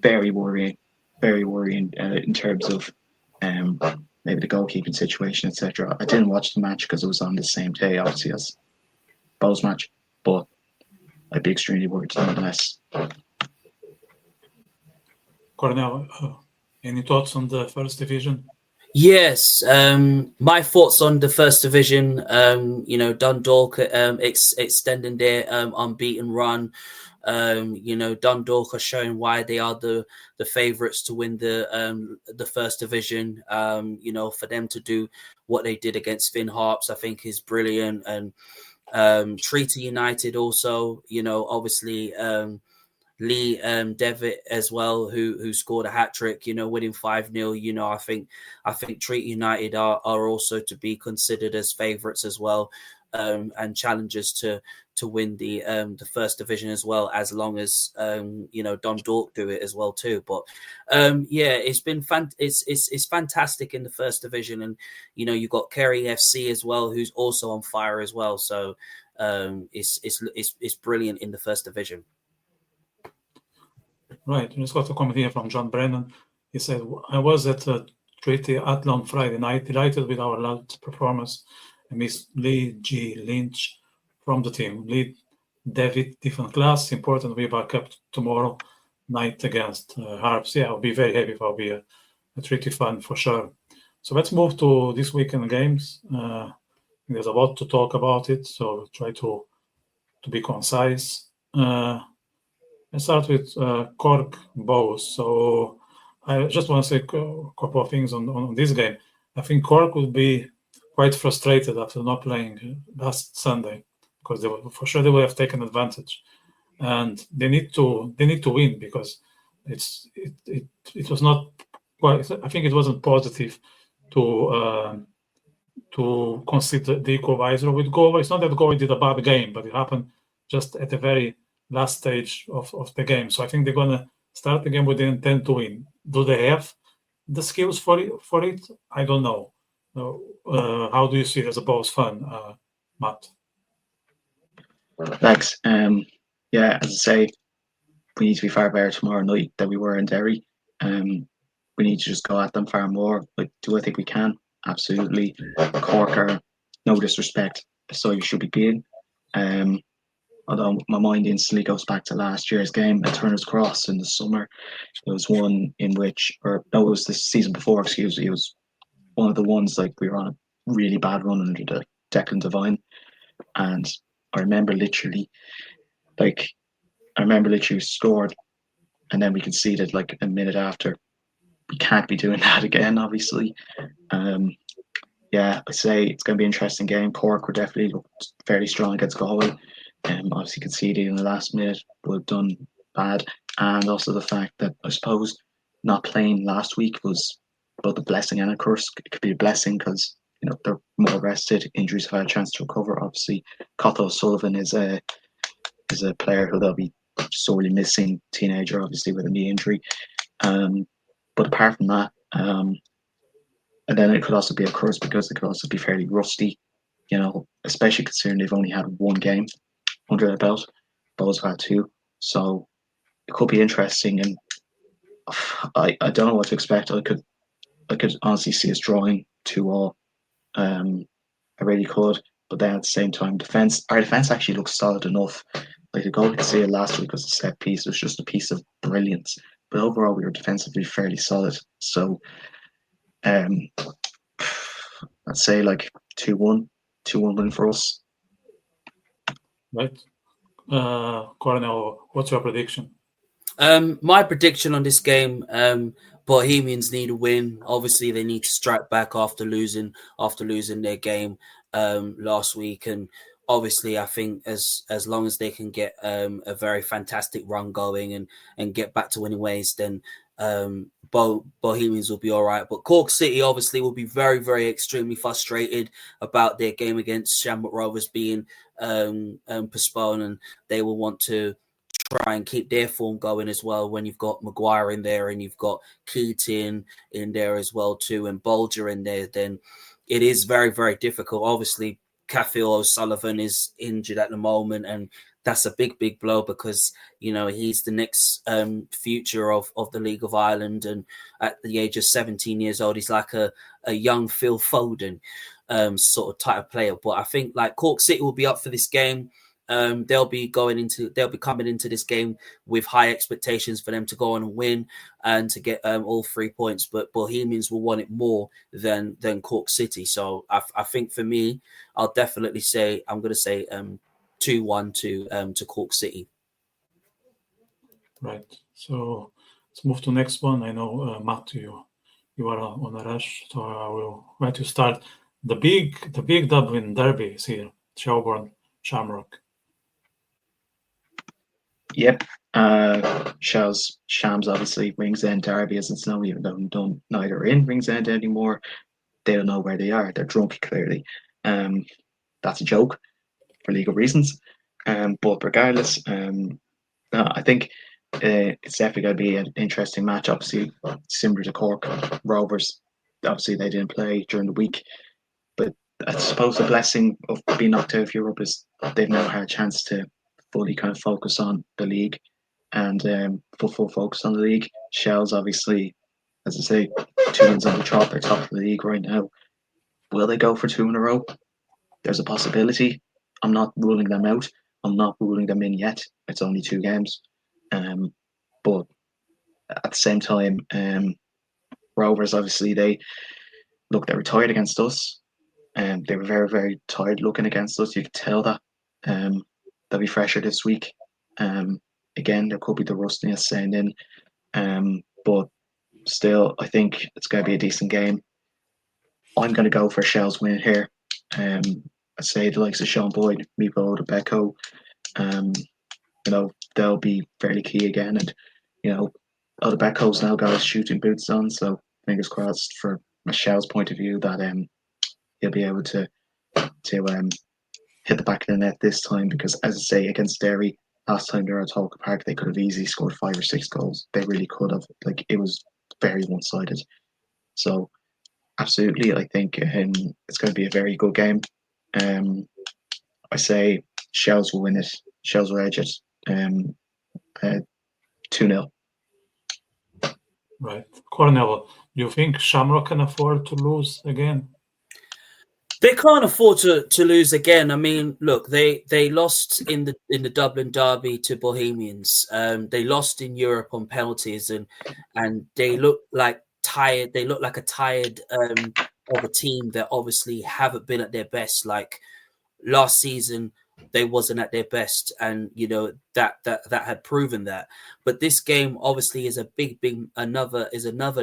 very worrying in terms of maybe the goalkeeping situation, etc. I didn't watch the match because it was on the same day, obviously, as Bow's match, but I'd be extremely worried nonetheless. Cornell, any thoughts on the first division? Yes, my thoughts on the first division. Dundalk extending their unbeaten run. Dundalk are showing why they are the favourites to win the first division. For them to do what they did against Finn Harps, I think is brilliant. And Treaty United also, obviously. Lee Devitt as well, who scored a hat trick, winning 5-0. I think Treaty United are also to be considered as favourites as well, and challengers to win the first division as well, as long as Dundalk do it as well too. But it's been it's fantastic in the first division, and you've got Kerry FC as well, who's also on fire as well. So it's brilliant in the first division. Right, we just got a comment here from John Brennan. He said, I was at Treaty Athlone Friday night, delighted with our lad's performance. I miss Lee G. Lynch from the team. Lee David, different class, important to be back up tomorrow night against Harps. Yeah, I'll be very happy if I'll be a Treaty fan for sure. So let's move to this weekend games. There's a lot to talk about it, so we'll try to be concise. Let's start with Cork Bows. So I just want to say a couple of things on this game. I think Cork would be quite frustrated after not playing last Sunday, because they would have taken advantage, and they need to win, because it was not quite. I think it wasn't positive to concede the equalizer with Galway. It's not that Galway did a bad game, but it happened just at the very last stage of the game. So I think they're going to start the game with the intent to win. Do they have the skills for it? I don't know. How do you see it as a Bows fan, Matt? Thanks. As I say, we need to be far better tomorrow night than we were in Derry. We need to just go at them far more. Do I think we can? Absolutely. Cork are, no disrespect, so you should be beaten. Although my mind instantly goes back to last year's game at Turner's Cross in the summer. It was one in which, it was the season before, excuse me. It was one of the ones we were on a really bad run under the Declan Devine. And I remember literally scored, and then we conceded a minute after. We can't be doing that again, obviously. I say it's going to be an interesting game. Cork were definitely fairly strong against Galway. Obviously conceded in the last minute, would have done bad. And also the fact that I suppose not playing last week was both a blessing and a curse. It could be a blessing because they're more rested. Injuries have had a chance to recover. Obviously, Cotto Sullivan is a player who they'll be sorely missing. Teenager, obviously, with a knee injury. But apart from that, and then it could also be a curse because they could also be fairly rusty. Especially considering they've only had one game under their belt. Bows have had 2, so it could be interesting. And I don't know what to expect. I could honestly see us drawing 2-2. I really could. But then at the same time, our defense actually looks solid enough. The goal we could see it last week was a set piece. It was just a piece of brilliance. But overall, we were defensively fairly solid. So I'd say 2-1 win for us. Right. Cornell, what's your prediction? My prediction on this game, Bohemians need a win. Obviously, they need to strike back after losing their game last week, and obviously, I think as long as they can get a very fantastic run going and get back to winning ways, then Bohemians will be all right. But Cork City obviously will be very, very extremely frustrated about their game against Shamrock Rovers being postponed, and they will want to try and keep their form going as well when you've got Maguire in there and you've got Keating in there as well too and Bolger in there, then it is very, very difficult. Obviously, Cathal O'Sullivan is injured at the moment, and that's a big, big blow because, he's the next future of the League of Ireland, and at the age of 17 years old, he's like a young Phil Foden sort of type of player. But I think like Cork City will be up for this game. They'll be coming into this game with high expectations for them to go on and win and to get all 3 points. But Bohemians will want it more than Cork City. So I think for me, I'll definitely say 2-1 to Cork City. Right. So let's move to next one. I know Matthew, you are on a rush, so I will let you start. The big Dublin derby is here. Shelbourne, Shamrock. Yep. Shams obviously Ringsend derby as it's known, even though they don't neither in Ringsend anymore. They don't know where they are. They're drunk clearly. That's a joke for legal reasons. But regardless, I think it's definitely going to be an interesting match. Obviously, similar to Cork Rovers. Obviously, they didn't play during the week, but I suppose the blessing of being knocked out of Europe is they've now had a chance to fully kind of focus on the league and full focus on the league. Shells, obviously, as I say, 2 wins on the trot. They're top of the league right now. Will they go for 2 in a row? There's a possibility. I'm not ruling them out. I'm not ruling them in yet. It's only 2 games. But at the same time, Rovers, obviously, they were tired against us. They were very, very tired looking against us. You could tell that. They'll be fresher this week. Again, there could be the rustiness setting in. But still, I think it's going to be a decent game. I'm going to go for a Shells win here. I say the likes of Sean Boyd, Meepo, Becco, they'll be fairly key again. And, Becco's now got his shooting boots on. So fingers crossed for Michelle's point of view that he'll be able to hit the back of the net this time, because as I say, against Derry last time they were at Talca Park, they could have easily scored 5 or 6 goals. They really could have. It was very one-sided. So absolutely, I think it's going to be a very good game. I say Shells will win it. Shells will edge it 2-0. Right. Cornell, do you think Shamrock can afford to lose again? They can't afford to lose again. I mean, look, they lost in the Dublin derby to Bohemians. They lost in Europe on penalties, and they look like tired. They look like a tired of a team that obviously haven't been at their best. Like last season, they wasn't at their best, and that had proven that. But this game obviously is a big another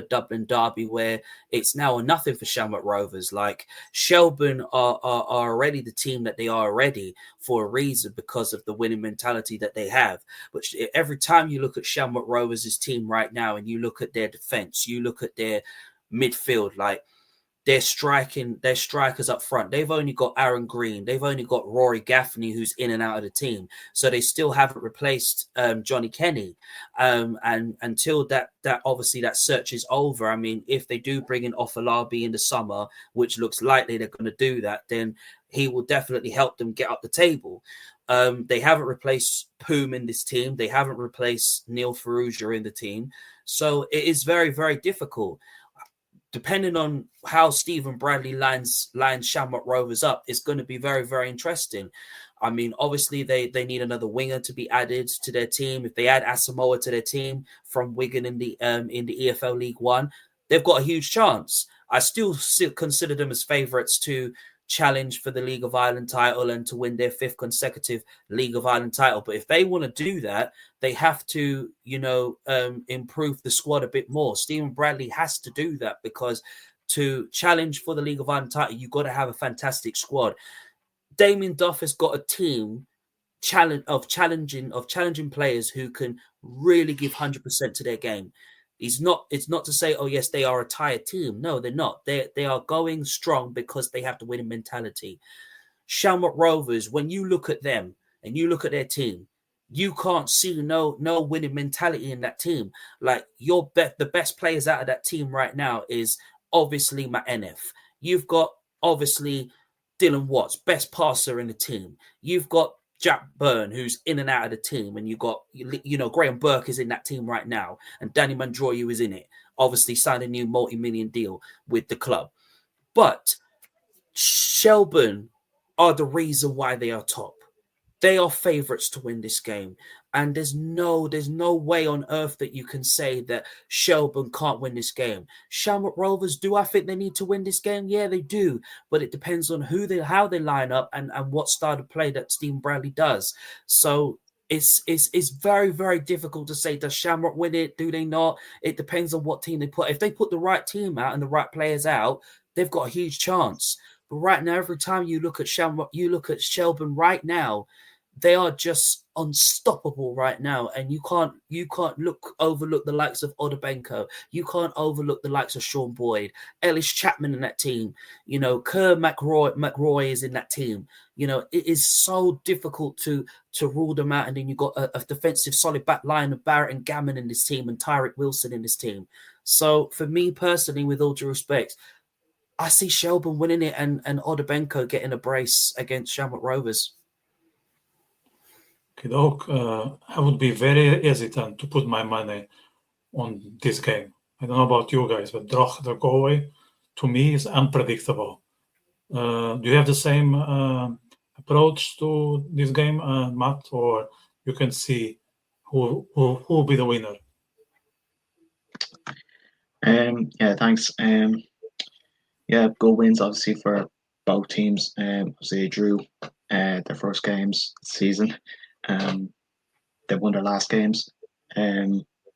Dublin derby where it's now a nothing for Shamrock Rovers. Like Shelbourne are already the team that they are already for a reason, because of the winning mentality that they have. But every time you look at Shamrock Rovers' team right now, and you look at their defense, you look at their midfield, like their strikers up front, they've only got Aaron Green, they've only got Rory Gaffney, who's in and out of the team, so they still haven't replaced Johnny Kenny, and until that obviously that search is over. I mean, if they do bring in Ofalabi in the summer, which looks likely they're going to do that, then he will definitely help them get up the table. They haven't replaced Poom in this team, they haven't replaced Neil Ferrugia in the team, so it is very, very difficult. Depending on how Stephen Bradley lines Shamrock Rovers up, it's going to be very, very interesting. I mean, obviously, they need another winger to be added to their team. If they add Asamoah to their team from Wigan in the EFL League One, they've got a huge chance. I still consider them as favourites to challenge for the League of Ireland title and to win their 5th consecutive League of Ireland title. But if they want to do that, they have to, improve the squad a bit more. Stephen Bradley has to do that, because to challenge for the League of Ireland title, you've got to have a fantastic squad. Damien Duff has got a team challenging players who can really give 100% to their game. It's not to say, oh yes, they are a tired team. No, they're not. They are going strong because they have the winning mentality. Shamrock Rovers, when you look at them and you look at their team, you can't see no winning mentality in that team. Like, the best players out of that team right now is obviously Ma'enef. You've got obviously Dylan Watts, best passer in the team. You've got Jack Byrne, who's in and out of the team, and you got, Graham Burke is in that team right now, and Danny Mandroyu is in it. Obviously, signed a new multi-million deal with the club. But Shelbourne are the reason why they are top. They are favourites to win this game. And there's no way on earth that you can say that Shelbourne can't win this game. Shamrock Rovers, do I think they need to win this game? Yeah, they do. But it depends on how they line up and what style of play that Stephen Bradley does. So it's very, very difficult to say, does Shamrock win it? Do they not? It depends on what team they put. If they put the right team out and the right players out, they've got a huge chance. But right now, every time you look at Shamrock, you look at Shelbourne right now, they are just unstoppable right now, and you can't overlook the likes of Odabenko. You can't overlook the likes of Sean Boyd, Ellis Chapman in that team. Kerr McRoy is in that team. It is so difficult to rule them out, and then you got a defensive solid back line of Barrett and Gammon in this team and Tyreek Wilson in this team. So for me personally, with all due respect, I see Shelbourne winning it and Odabenko getting a brace against Shamrock Rovers. I would be very hesitant to put my money on this game. I don't know about you guys, but the Galway, to me, is unpredictable. Do you have the same approach to this game, Matt, or you can see who will be the winner? Yeah, thanks. Good wins obviously for both teams. Obviously they drew their first games this season. They won their last games,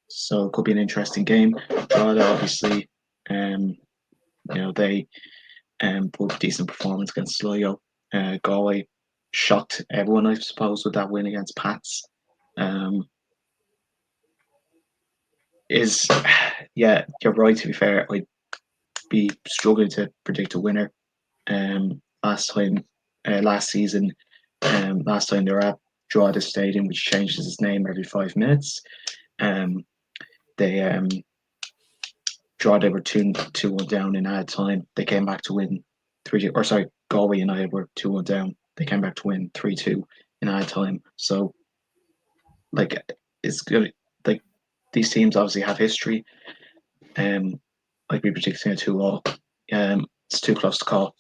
so it could be an interesting game. Drogheda, obviously, they put a decent performance against Sligo. Galway shocked everyone, I suppose, with that win against Pats. You're right. To be fair, I'd be struggling to predict a winner. Last season, last time they were at Drogheda Stadium, which changes its name every 5 minutes. Drogheda were 2-1 down in added time. They came back to win 3-2. Or sorry, Galway United were 2-1 down. They came back to win 3-2 in added time. So, it's good. These teams obviously have history. I'd be predicting a 2-all. It's too close to call.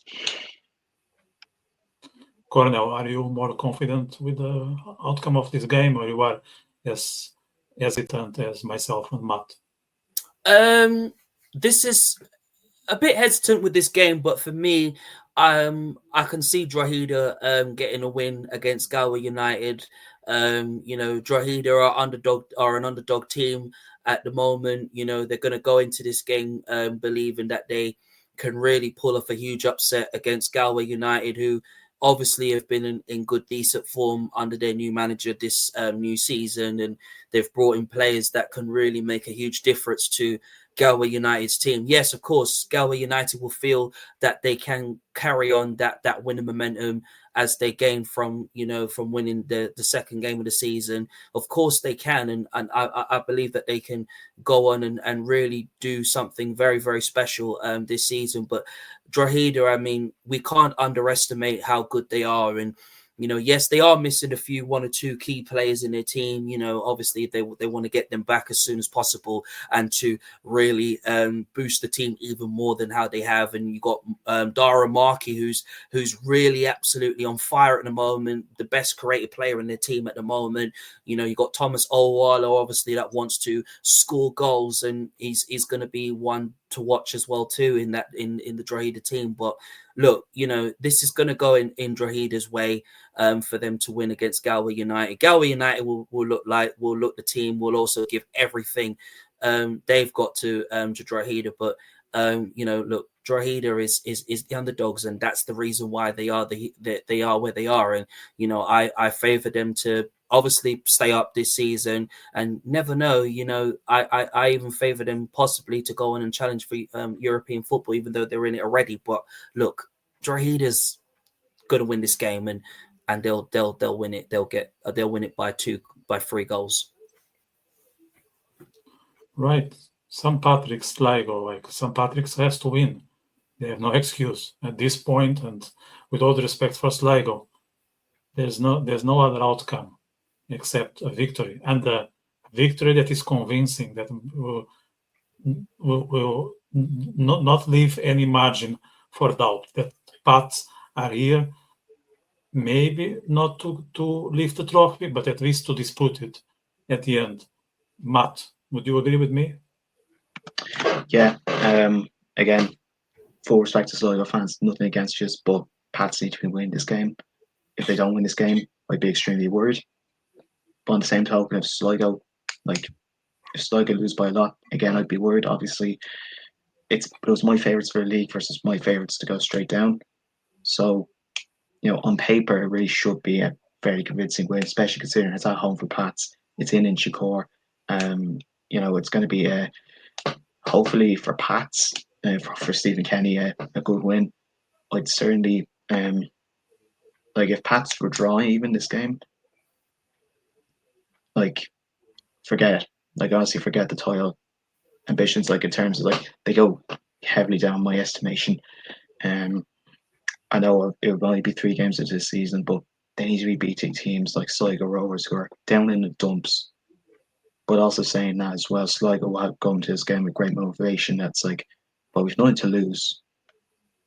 Cornell, are you more confident with the outcome of this game, or you are as hesitant as myself and Matt? This is a bit hesitant with this game, but for me, I can see Drogheda getting a win against Galway United. Drogheda are an underdog team at the moment. They're going to go into this game believing that they can really pull off a huge upset against Galway United, who obviously have been in good, decent form under their new manager this new season, and they've brought in players that can really make a huge difference to Galway United's team. Yes, of course, Galway United will feel that they can carry on that winning momentum as they gain from winning the second game of the season. Of course they can, and I believe that they can go on and really do something very, very special this season. But Drogheda, I mean, we can't underestimate how good they are. And yes, they are missing one or two key players in their team. Obviously they want to get them back as soon as possible and to really boost the team even more than how they have. And you got Dara Markey, who's really absolutely on fire at the moment, the best creative player in their team at the moment. You got Thomas Owala, obviously, that wants to score goals, and he's going to be one to watch as well too in the Drogheda team. But look, this is going to go in Drogheda's way for them to win against Galway United. Galway United will look the team, will also give everything they've got to Drogheda. But look, Drogheda is the underdogs, and that's the reason why they are they are where they are. And I favour them to obviously stay up this season, and never know. I even favour them possibly to go on and challenge for European football, even though they're in it already. But look, Drogheda's going to win this game, and they'll win it. They'll win it by 3 goals. Right. St Patricks, Sligo, St Patricks has to win. They have no excuse at this point, and with all the respect for Sligo, there's no other outcome except a victory, and a victory that is convincing, that will not leave any margin for doubt, that Pats are here, maybe not to lift the trophy, but at least to dispute it at the end. Matt, would you agree with me? Yeah. Again, full respect to Sligo fans, nothing against you, but Pats need to win this game. If they don't win this game, I'd be extremely worried. But on the same token, if Sligo lose by a lot, again, I'd be worried. Obviously, it was my favourites for the league versus my favourites to go straight down. So, on paper, it really should be a very convincing win, especially considering it's at home for Pats. It's in Inchicore. It's going to be hopefully for Pats, for Stephen Kenny, a good win. I'd certainly, if Pats were drawing even this game, forget it. Honestly, forget the title ambitions. In terms of they go heavily down my estimation. I know it will only be 3 games into this season, but they need to be beating teams like Sligo Rovers, who are down in the dumps. But also saying that as well, Sligo will have gone to this game with great motivation. That's we've nothing to lose.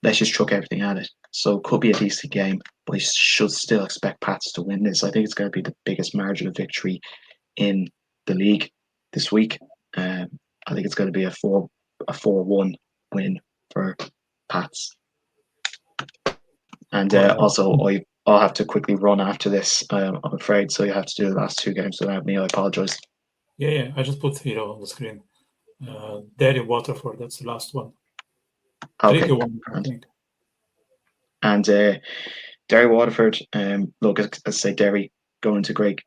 Let's just chuck everything at it. So it could be a decent game, but you should still expect Pats to win this. I think it's going to be the biggest margin of victory in the league this week. I think it's going to be a 4-1 win for Pats. And also, I'll have to quickly run after this, I'm afraid. So you have to do the last 2 games without me. I apologise. Yeah. I just put here on the screen. Derry Waterford, that's the last one. Okay. Tricky one, I think. And Derry Waterford, look, as I say, Derry going into great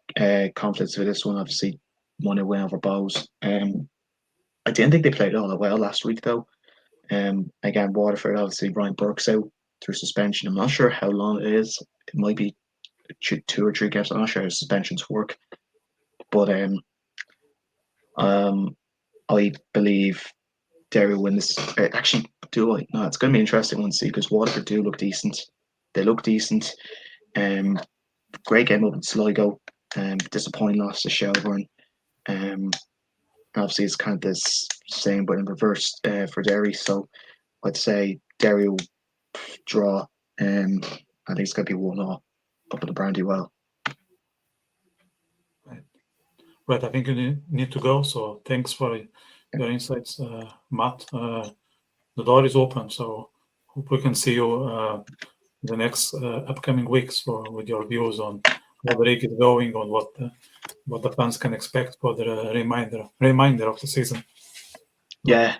confidence with this one. Obviously, won a win over Bows. I didn't think they played all that well last week, though. Again, Waterford, obviously, Ryan Burke's out through suspension. I'm not sure how long it is. It might be 2 or 3 games. I'm not sure how suspensions work. But I believe Derry will win this. Actually, do I? No, it's going to be an interesting one to see, because Waterford do look decent. They look decent. Great game up in Sligo. Disappointing loss to Shelbourne. Obviously, it's kind of this same, but in reverse for Derry. So I'd say Derry will draw. I think it's going to be 1-0 up at the Brandywell. Right, I think you need to go. So thanks for your insights, Matt. The door is open, so hope we can see you the next upcoming weeks with your views on how the league is going, on what the fans can expect for the remainder of the season. Yeah,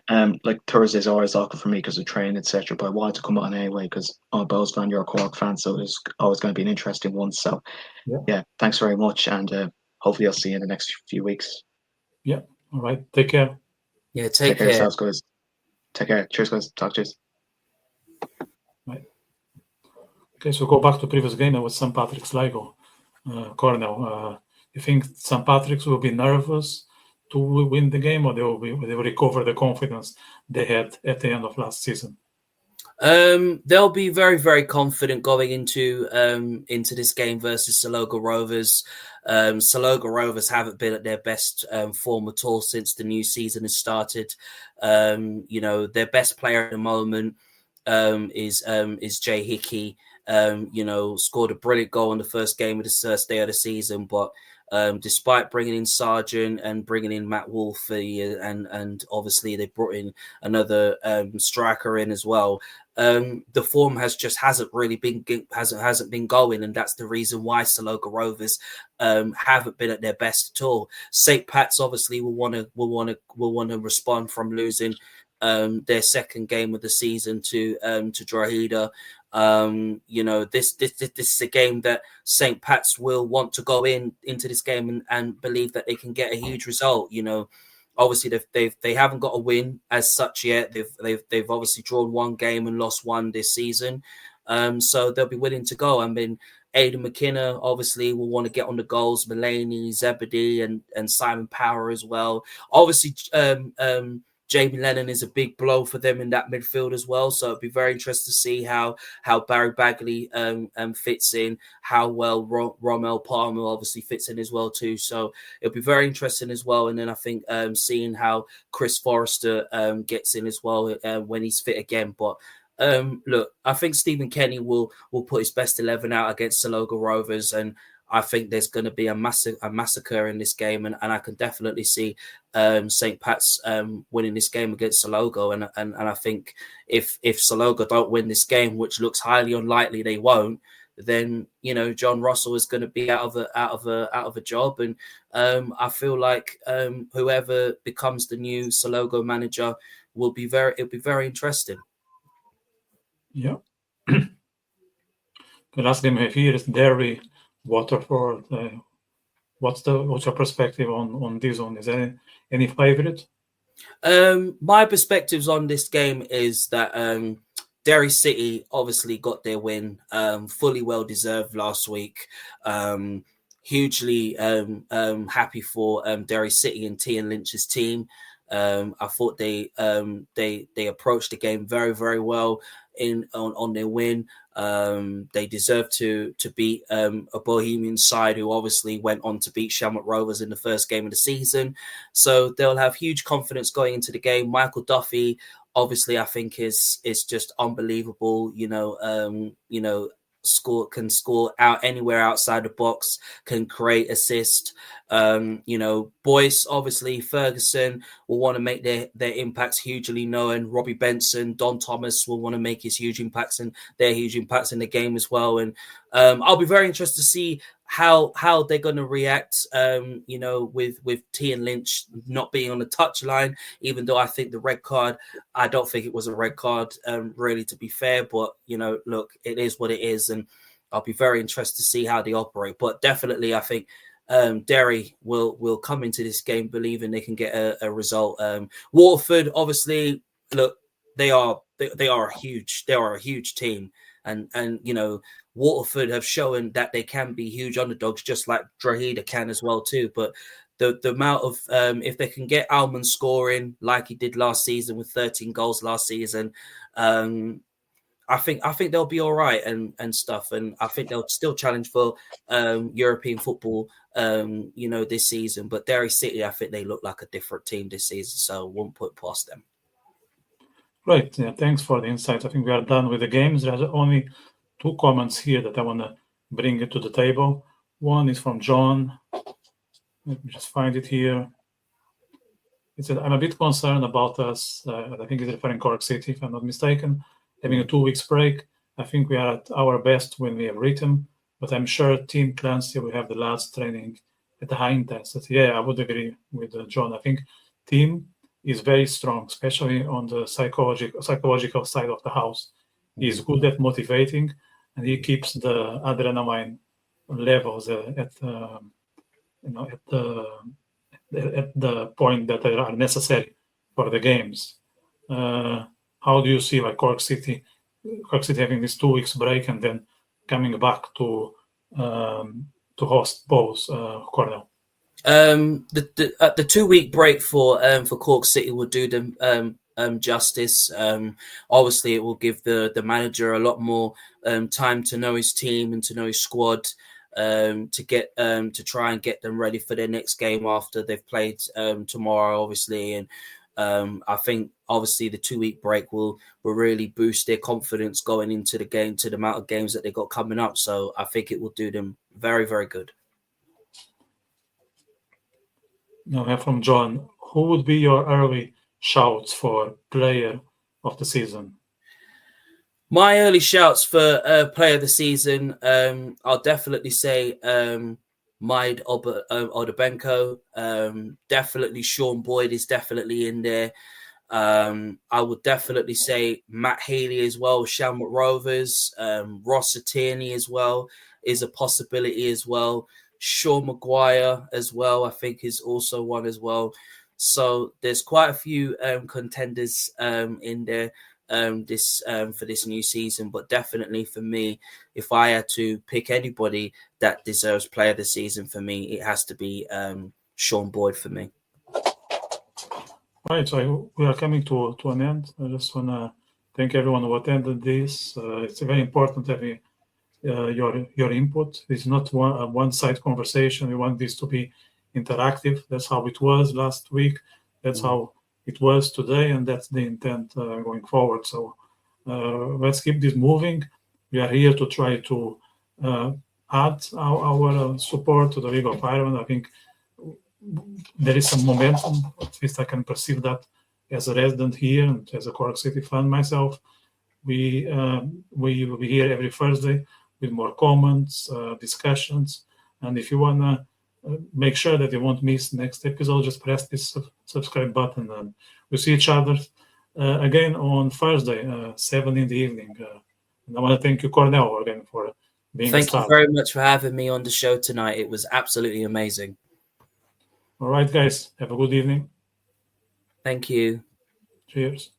Thursday's always awkward for me because of training, etc. But I wanted to come on anyway because I'm a Bows fan, you're a Cork fan, so it's always going to be an interesting one. So, yeah, thanks very much, and hopefully I'll see you in the next few weeks. Yeah, all right. Take care. Yeah, take care. Yourselves, guys. Take care. Cheers, guys. Talk to you. Right. Okay, so go back to previous game with St Patricks Sligo. Cornell, you think St Patricks will be nervous to win the game, or they will recover the confidence they had at the end of last season? They'll be very, very confident going into this game versus Sligo Rovers. Sligo Rovers haven't been at their best form at all since the new season has started. Their best player at the moment is Jay Hickey. Scored a brilliant goal in the first game of the first day of the season, but despite bringing in Sargent and bringing in Matt Wolf, and obviously they brought in another striker in as well. The form hasn't really been going, and that's the reason why Saloka Rovers haven't been at their best at all. St Pat's obviously will want to respond from losing their second game of the season to Drogheda. This is a game that St Pat's will want to go into this game and believe that they can get a huge result. Obviously they haven't got a win as such yet. They've obviously drawn one game and lost one this season. So they'll be willing to go. I mean, Aidan McKenna obviously will want to get on the goals. Mulaney, Zebedee, and Simon Power as well. Obviously, Jamie Lennon is a big blow for them in that midfield as well. So it'd be very interesting to see how Barry Bagley fits in, how well Rommel Palmer obviously fits in as well too. So it'll be very interesting as well. And then I think seeing how Chris Forrester gets in as well when he's fit again. But look, I think Stephen Kenny will put his best 11 out against Saloka Rovers, and I think there's going to be a massacre in this game, and I can definitely see St Pat's winning this game against Saloka, and I think if Saloka don't win this game, which looks highly unlikely they won't, then John Russell is going to be out of a job, and I feel like whoever becomes the new Saloka manager it'll be very interesting. Yeah. The last game I have here is Derry Waterford. What's your perspective on this one? Is there any favorite? My perspectives on this game is that Derry City obviously got their win, fully well deserved last week. Hugely happy for Derry City and T and Lynch's team. I thought they approached the game very, very well on their win. They deserve to beat a Bohemian side who obviously went on to beat Shamrock Rovers in the first game of the season. So they'll have huge confidence going into the game. Michael Duffy, obviously, I think is just unbelievable. Can score out anywhere outside the box, can create assist. Boyce, obviously, Ferguson will want to make their impacts hugely known. Robbie Benson, Don Thomas will want to make his huge impacts and their huge impacts in the game as well. And I'll be very interested to see how they're going to react, with T and Lynch not being on the touchline, even though I think the red card, I don't think it was a red card, really, to be fair. But, look, it is what it is. And I'll be very interested to see how they operate. But definitely, I think Derry will come into this game believing they can get a result. Waterford, obviously, look, they are a huge team. And Waterford have shown that they can be huge underdogs, just like Drogheda can as well too. But the amount of if they can get Almond scoring like he did last season with 13 goals last season, I think they'll be all right and stuff. And I think they'll still challenge for European football, this season. But Derry City, I think they look like a different team this season, so won't put past them. Right. Yeah. Thanks for the insights. I think we are done with the games. There's only two comments here that I want to bring it to the table. One is from John. Let me just find it here. It said, I'm a bit concerned about us. I think he's referring to Cork City, if I'm not mistaken, having a 2 weeks break. I think we are at our best when we have rhythm, but I'm sure Team Clancy will have the last training at a high intensity. Yeah, I would agree with John. I think Team is very strong, especially on the psychological side of the house. He's good at motivating, and he keeps the adrenaline levels at the point that they are necessary for the games. How do you see Cork City having this 2 weeks break and then coming back to host both Cornell? The 2 week break for Cork City will do them justice. Obviously, it will give the manager a lot more time to know his team and to know his squad, to try and get them ready for their next game after they've played tomorrow, obviously. And I think obviously the 2 week break will really boost their confidence going into the game, to the amount of games that they got coming up. So I think it will do them very, very good. Now we have from John. Who would be your early shouts for player of the season? My early shouts for player of the season, I'll definitely say Maid Odabenko. Definitely Sean Boyd is definitely in there. I would definitely say Matt Healy as well, Shamrock Rovers, Ross Tierney as well is a possibility as well. Sean Maguire as well, I think is also one as well. So there's quite a few contenders in there for this new season, but definitely for me, if I had to pick anybody that deserves player of the season for me, it has to be Sean Boyd for me. Right, so we are coming to an end. I just want to thank everyone who attended this. It's very important having your input. It's not a one-side conversation. We want this to be interactive. That's how it was last week. That's how it was today, and that's the intent going forward. So let's keep this moving. We are here to try to add our support to the League of Ireland. I think there is some momentum. At least I can perceive that as a resident here and as a Cork City fan myself. We will be here every Thursday with more comments, discussions, and if you want to make sure that you won't miss next episode, just press this subscribe button, and we'll see each other again on Thursday, 7 in the evening. And I want to thank you, Cornell, again for being a star. Thank you very much for having me on the show tonight. It was absolutely amazing. All right, guys, have a good evening. Thank you. Cheers.